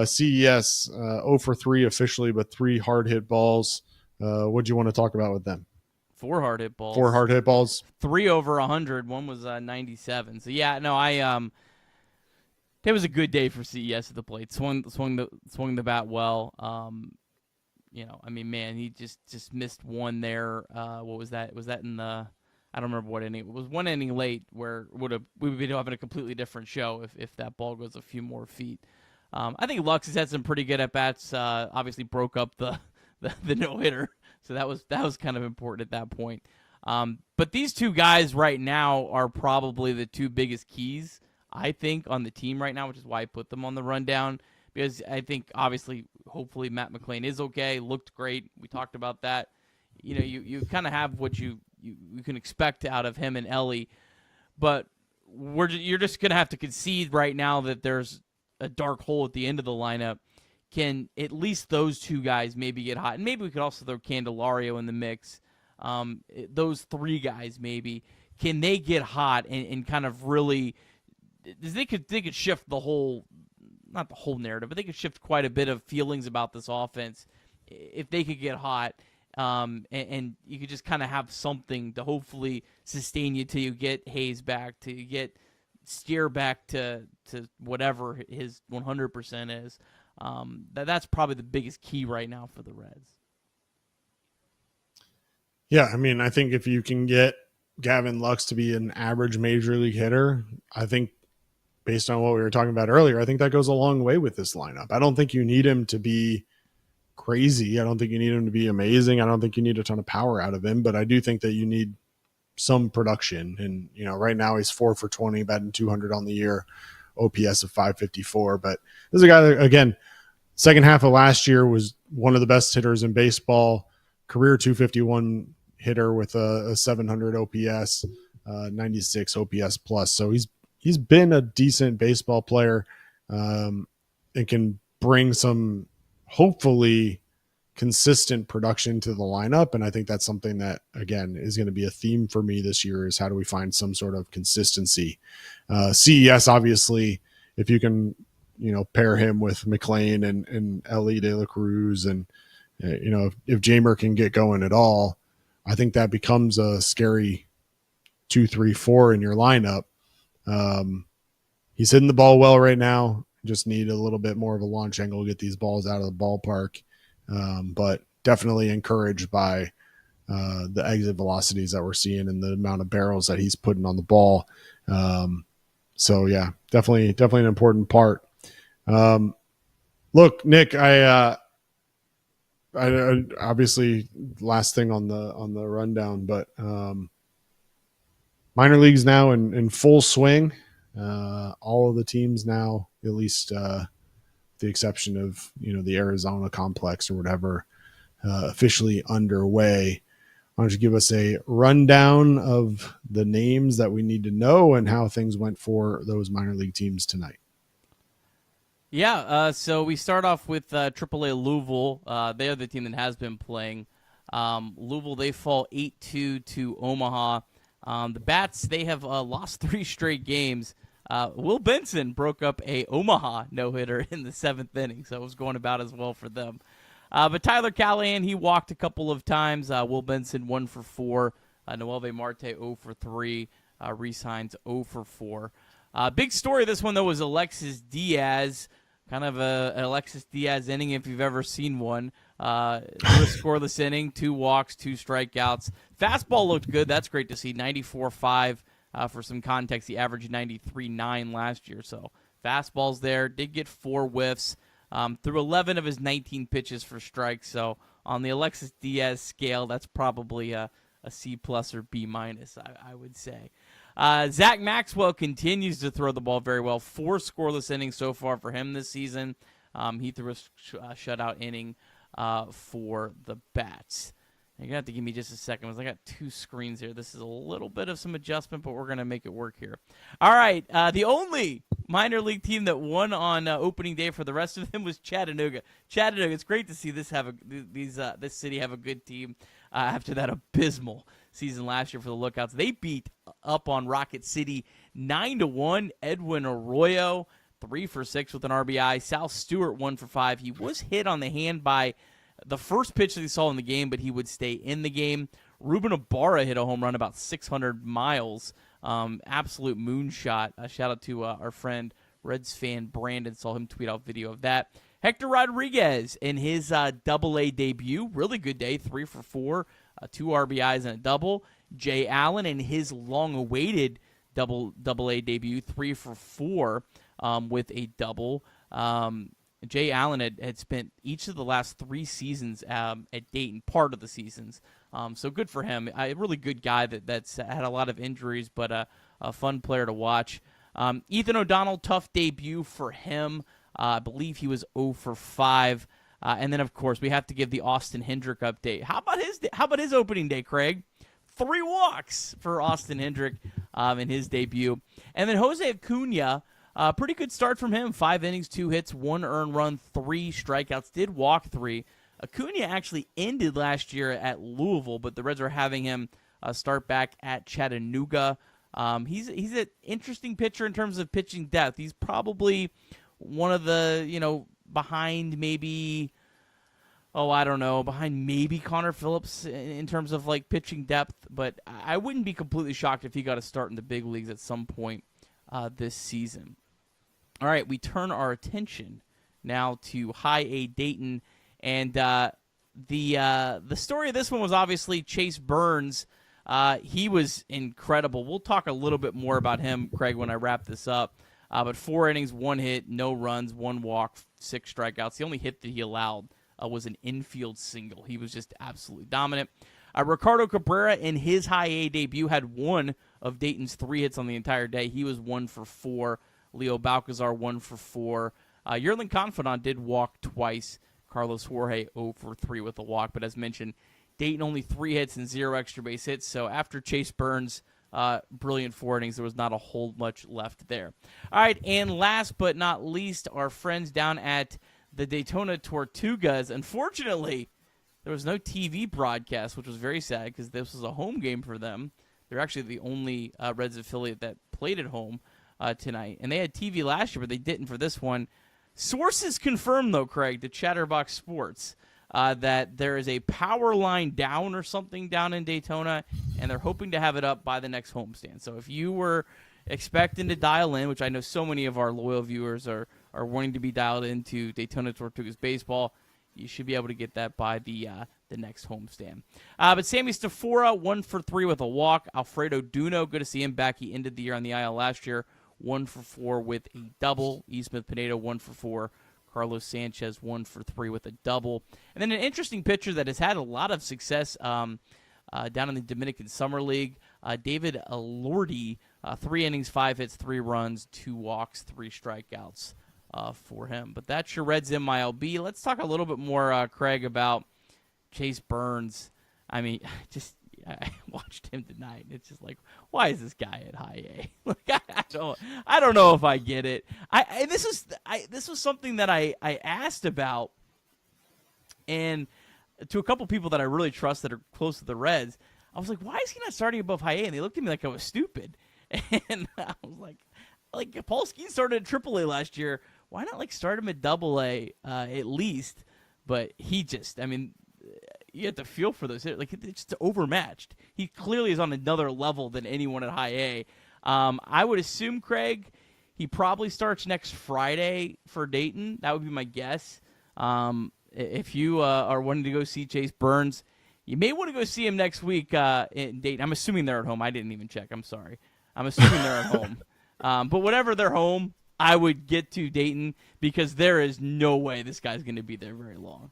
CES 0 for 3 officially, but 3 hard hit balls. What do you want to talk about with them? 4 hard hit balls. 4 hard hit balls. 3 over 100. One was 97. So yeah, no, it was a good day for CES at the plate. Swung the bat well. I mean, man, he just missed one there. What was that? Was that in the I don't remember what inning. It was one inning late where we would be having a completely different show if that ball goes a few more feet. I think Lux has had some pretty good at-bats. Obviously broke up the no-hitter, so that was kind of important at that point. But these two guys right now are probably the two biggest keys, I think, on the team right now, which is why I put them on the rundown. Because I think, obviously, hopefully Matt McLain is okay, looked great. We talked about that. You kind of have what you can expect out of him and Ellie, but you're just going to have to concede right now that there's a dark hole at the end of the lineup. Can at least those two guys maybe get hot? And maybe we could also throw Candelario in the mix. Those three guys maybe. Can they get hot and kind of really – they could shift the whole – not the whole narrative, but they could shift quite a bit of feelings about this offense if they could get hot. And you could just kind of have something to hopefully sustain you till you get Hayes back, till you get Steer back to whatever his 100% is. That's probably the biggest key right now for the Reds. Yeah, I mean, I think if you can get Gavin Lux to be an average major league hitter, I think based on what we were talking about earlier, I think that goes a long way with this lineup. I don't think you need him to be crazy. I don't think you need him to be amazing. I don't think you need a ton of power out of him, but I do think that you need some production. And, right now he's 4 for 20, batting 200 on the year, OPS of 554. But this is a guy that, again, second half of last year was one of the best hitters in baseball, career 251 hitter with a 700 OPS, 96 OPS plus. So he's been a decent baseball player and can bring some hopefully consistent production to the lineup. And I think that's something that, again, is going to be a theme for me this year, is how do we find some sort of consistency? CES, obviously, if you can, pair him with McLain and Ellie De La Cruz, and, if Jamer can get going at all, I think that becomes a scary 2, 3, 4 in your lineup. He's hitting the ball well right now. Just need a little bit more of a launch angle to get these balls out of the ballpark. But definitely encouraged by the exit velocities that we're seeing and the amount of barrels that he's putting on the ball. So yeah, definitely an important part. Look, Nick, I obviously last thing on the rundown, but minor leagues now in full swing. All of the teams now, at least the exception of the Arizona complex or whatever, officially underway. Why don't you give us a rundown of the names that we need to know and how things went for those minor league teams tonight? Yeah, so we start off with AAA Louisville. They are the team that has been playing. Louisville, they fall 8-2 to Omaha. The Bats, they have lost 3 straight games. Will Benson broke up a Omaha no-hitter in the 7th inning, so it was going about as well for them. But Tyler Callahan, he walked a couple of times. Will Benson 1 for 4. Noelvi Marte 0 for 3. Reese Hines 0 for 4. Big story this one, though, was Alexis Diaz. Kind of an Alexis Diaz inning if you've ever seen one. Threw a scoreless inning, 2 walks, 2 strikeouts. Fastball looked good. That's great to see. 94.5. For some context, he averaged 93.9 last year. So fastball's there. Did get 4 whiffs. Threw 11 of his 19 pitches for strikes. So on the Alexis Diaz scale, that's probably a C+ or B-, I would say. Zach Maxwell continues to throw the ball very well. 4 scoreless innings so far for him this season. He threw a shutout inning for the Bats. You're going to have to give me just a second because I got 2 screens here. This is a little bit of some adjustment, but we're going to make it work here. All right, the only minor league team that won on opening day for the rest of them was Chattanooga. Chattanooga, it's great to see this city have a good team after that abysmal season last year for the Lookouts. They beat up on Rocket City 9-1. Edwin Arroyo, 3 for 6 with an RBI. Sal Stewart, 1 for 5. He was hit on the hand by the first pitch that he saw in the game, but he would stay in the game. Ruben Ibarra hit a home run about 600 miles. Absolute moonshot. Shout out to our friend Reds fan Brandon. Saw him tweet out video of that. Hector Rodriguez in his Double-A debut. Really good day, 3 for 4, 2 RBIs and a double. Jay Allen in his long-awaited double-A debut, 3 for 4 with a double. Jay Allen had spent each of the last 3 seasons at Dayton, part of the seasons. So good for him. A really good guy that's had a lot of injuries, but a fun player to watch. Ethan O'Donnell, tough debut for him. I believe he was 0 for 5. And then, of course, we have to give the Austin Hendrick update. How about his opening day, Craig? 3 walks for Austin Hendrick in his debut. And then Jose Acuna, pretty good start from him. 5 innings, 2 hits, 1 earned run, 3 strikeouts. Did walk 3. Acuna actually ended last year at Louisville, but the Reds are having him start back at Chattanooga. He's an interesting pitcher in terms of pitching depth. He's probably one of the, behind maybe, behind maybe Connor Phillips in terms of like pitching depth, but I wouldn't be completely shocked if he got a start in the big leagues at some point this season. All right, we turn our attention now to High A Dayton, and the story of this one was obviously Chase Burns. He was incredible. We'll talk a little bit more about him, Craig, when I wrap this up. But 4 innings, 1 hit, no runs, 1 walk, 6 strikeouts. The only hit that he allowed was an infield single. He was just absolutely dominant. Ricardo Cabrera, in his High A debut, had 1 of Dayton's 3 hits on the entire day. He was 1 for 4. Leo Balcazar, 1 for 4. Yerlin Confidant did walk twice. Carlos Jorge, 0 for 3 with a walk. But as mentioned, Dayton only 3 hits and 0 extra base hits. So after Chase Burns' brilliant 4 innings, there was not a whole much left there. All right, and last but not least, our friends down at the Daytona Tortugas. Unfortunately, there was no TV broadcast, which was very sad because this was a home game for them. They're actually the only Reds affiliate that played at home tonight. And they had TV last year, but they didn't for this one. Sources confirmed, though, Craig, to Chatterbox Sports, that there is a power line down or something down in Daytona, and they're hoping to have it up by the next homestand. So if you were expecting to dial in, which I know so many of our loyal viewers are wanting to be dialed into Daytona Tortugas baseball, you should be able to get that by the next homestand. But Sammy Stafora, 1 for 3 with a walk. Alfredo Duno, good to see him back. He ended the year on the IL last year, 1 for 4 with a double. E. Smith Pinedo, 1 for 4. Carlos Sanchez, 1 for 3 with a double. And then an interesting pitcher that has had a lot of success down in the Dominican Summer League, David Alordi, 3 innings, 5 hits, 3 runs, 2 walks, 3 strikeouts for him. But that's your Reds MILB. Let's talk a little bit more, Craig, about Chase Burns. I mean, I watched him tonight, and it's just like, why is this guy at High A? Like, I don't know if I get it. This was something that I asked about, and to a couple people that I really trust that are close to the Reds, I was like, why is he not starting above High A? And they looked at me like I was stupid, and I was like Paul Skeens started at AAA last year. Why not start him at AA at least? But he just, you have to feel for those hitters. It's just overmatched. He clearly is on another level than anyone at High A. I would assume, Craig, he probably starts next Friday for Dayton. That would be my guess. If you are wanting to go see Chase Burns, you may want to go see him next week in Dayton. I'm assuming they're at home. I didn't even check. I'm sorry. I'm assuming they're at home. But whatever they're home, I would get to Dayton because there is no way this guy's going to be there very long.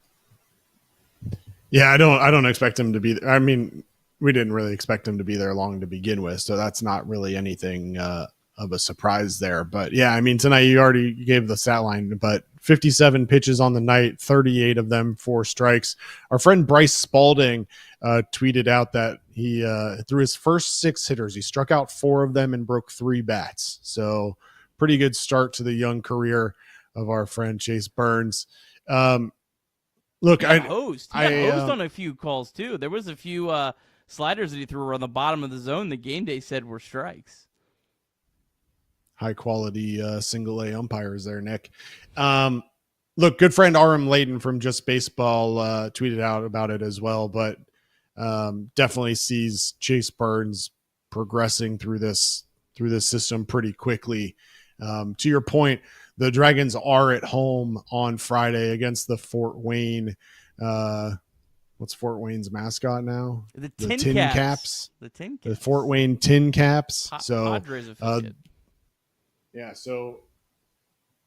Yeah, I don't expect him to be there. We didn't really expect him to be there long to begin with, so that's not really anything of a surprise there. But yeah, tonight you already gave the stat line, but 57 pitches on the night, 38 of them 4 strikes. Our friend Bryce Spalding tweeted out that he through his first 6 hitters, he struck out 4 of them and broke 3 bats. So pretty good start to the young career of our friend Chase Burns. Look, he got hosed on a few calls too. There was a few sliders that he threw on the bottom of the zone. The game day said were strikes. High quality single A umpires there, Nick. Look, good friend RM Layton from Just Baseball tweeted out about it as well, but definitely sees Chase Burns progressing through this system pretty quickly. To your point, the Dragons are at home on Friday against the Fort Wayne what's Fort Wayne's mascot now? The Tin Tin Caps. Caps. The Tin Caps. The Fort Wayne Tin Caps. Padres affiliate. Yeah, so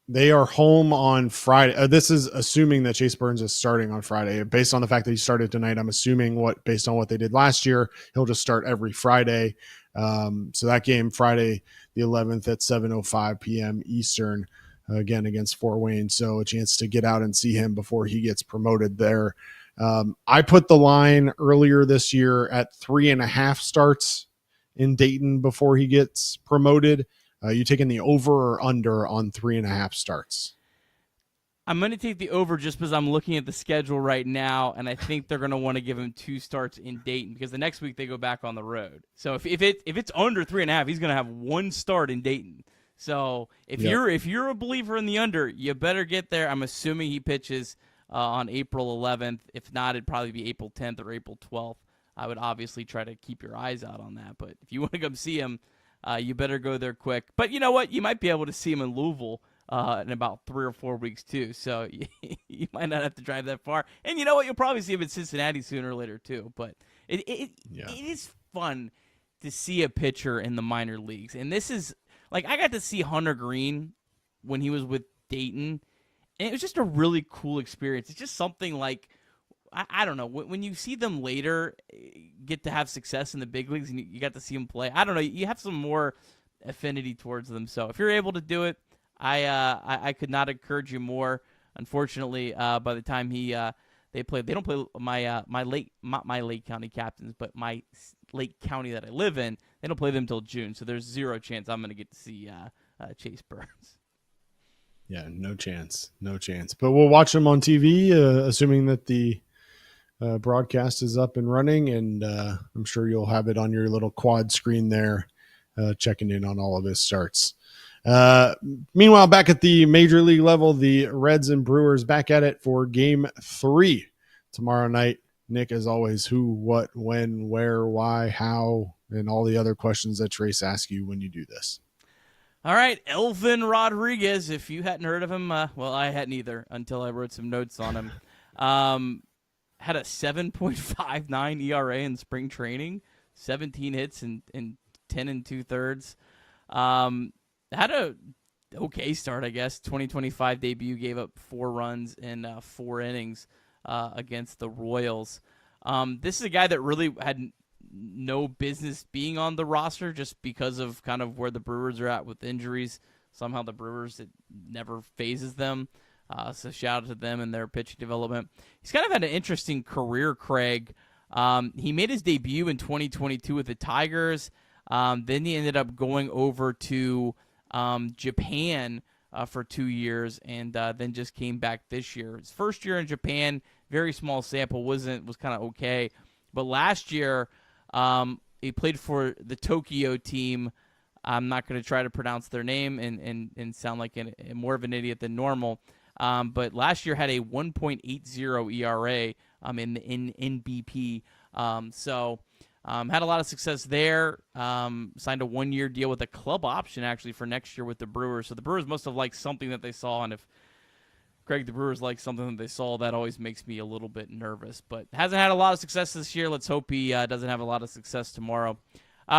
they are home on Friday. This is assuming that Chase Burns is starting on Friday. Based on the fact that he started tonight, I'm assuming based on what they did last year, he'll just start every Friday. So that game, Friday the 11th at 7:05 p.m. Eastern, again against Fort Wayne. So a chance to get out and see him before he gets promoted there. I put the line earlier this year at 3.5 starts in Dayton before he gets promoted. You taking the over or under on 3.5 starts? I'm going to take the over just because I'm looking at the schedule right now, and I think they're going to want to give him 2 starts in Dayton because the next week they go back on the road. So if it's under 3.5, he's going to have 1 start in Dayton. So if you're a believer in the under, you better get there. I'm assuming he pitches on April 11th. If not, it'd probably be April 10th or April 12th. I would obviously try to keep your eyes out on that. But if you want to come see him, you better go there quick. But you know what? You might be able to see him in Louisville in about 3 or 4 weeks too. So you might not have to drive that far. And you know what? You'll probably see him in Cincinnati sooner or later too. But it is fun to see a pitcher in the minor leagues. And this is like I got to see Hunter Green when he was with Dayton. And it was just a really cool experience. It's just something like, I don't know, when you see them later get to have success in the big leagues and you got to see them play, I don't know, you have some more affinity towards them. So if you're able to do it, I could not encourage you more. Unfortunately, by the time they don't play my Lake County Captains, but my Lake County that I live in, they don't play them until June. So there's 0 chance I'm going to get to see Chase Burns. Yeah, no chance. But we'll watch them on TV, assuming that the broadcast is up and running, and I'm sure you'll have it on your little quad screen there, checking in on all of his starts. Meanwhile, back at the major league level, the Reds and Brewers back at it for Game 3 tomorrow night. Nick, as always, who, what, when, where, why, how, and all the other questions that Trace asks you when you do this. All right, Elvin Rodriguez. If you hadn't heard of him, well, I hadn't either until I wrote some notes on him. Had a 7.59 ERA in spring training, 17 hits and 10 2/3. Had a okay start, I guess. 2025 debut, gave up 4 runs in 4 innings against the Royals. This is a guy that really had no business being on the roster just because of kind of where the Brewers are at with injuries. Somehow the Brewers, it never phases them. So shout out to them and their pitching development. He's kind of had an interesting career, Craig. He made his debut in 2022 with the Tigers. Then he ended up going over to Japan for 2 years, and then just came back this year. His first year in Japan, very small sample, was kind of okay. But last year, he played for the Tokyo team. I'm not going to try to pronounce their name and sound like more of an idiot than normal. But last year had a 1.80 ERA in NBP. Had a lot of success there. Signed a 1-year deal with a club option actually for next year with the Brewers. So the Brewers must have liked something that they saw, and if Craig, the Brewers like something that they saw, that always makes me a little bit nervous. But hasn't had a lot of success this year. Let's hope he doesn't have a lot of success tomorrow.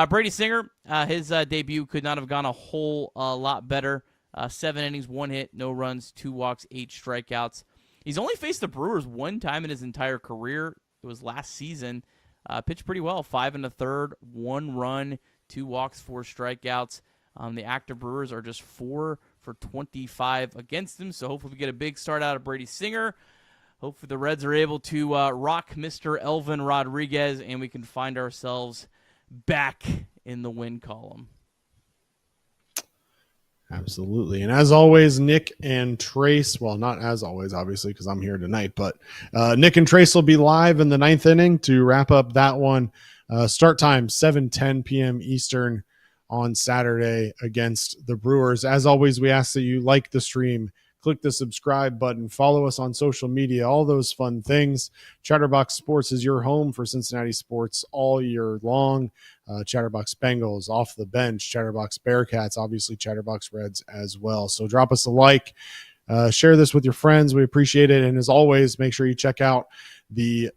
Brady Singer, his debut could not have gone a whole lot better. 7 innings, 1 hit, no runs, 2 walks, 8 strikeouts. He's only faced the Brewers 1 time in his entire career. It was last season. Pitched pretty well, 5 1/3, 1 run, 2 walks, 4 strikeouts. The active Brewers are just 4 for 25 against him, so hopefully we get a big start out of Brady Singer. Hopefully the Reds are able to rock Mr. Elvin Rodriguez, and we can find ourselves back in the win column. Absolutely. And as always, Nick and Trace, well, not as always, obviously, because I'm here tonight, but Nick and Trace will be live in the 9th inning to wrap up that one. Start time, 7:10 p.m. Eastern on Saturday against the Brewers. As always, we ask that you like the stream, click the subscribe button, follow us on social media, all those fun things. Chatterbox Sports is your home for Cincinnati sports all year long. Chatterbox Bengals, Off the Bench, Chatterbox Bearcats, obviously Chatterbox Reds as well. So drop us a like, share this with your friends. We appreciate it. And as always, make sure you check out the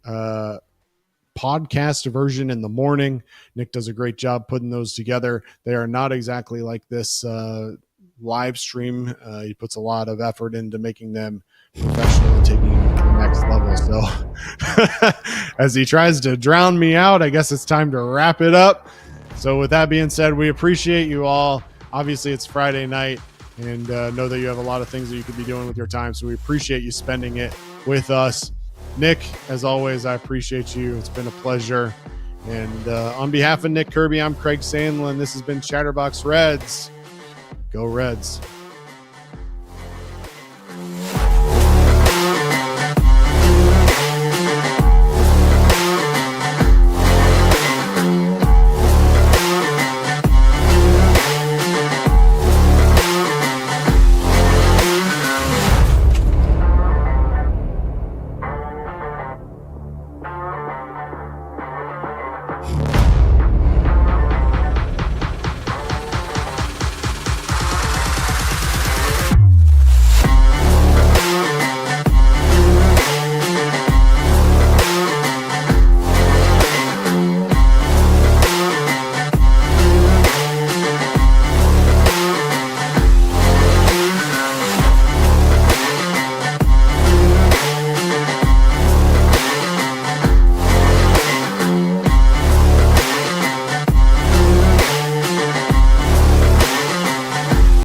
podcast version in the morning. Nick does a great job putting those together. They are not exactly like this live stream. He puts a lot of effort into making them professional and taking them to the next level. So as he tries to drown me out, I guess it's time to wrap it up. So with that being said, we appreciate you all. Obviously, it's Friday night, and know that you have a lot of things that you could be doing with your time. So we appreciate you spending it with us. Nick, as always, I appreciate you. It's been a pleasure. And on behalf of Nick Kirby, I'm Craig Sandlin. This has been Chatterbox Reds. Go Reds.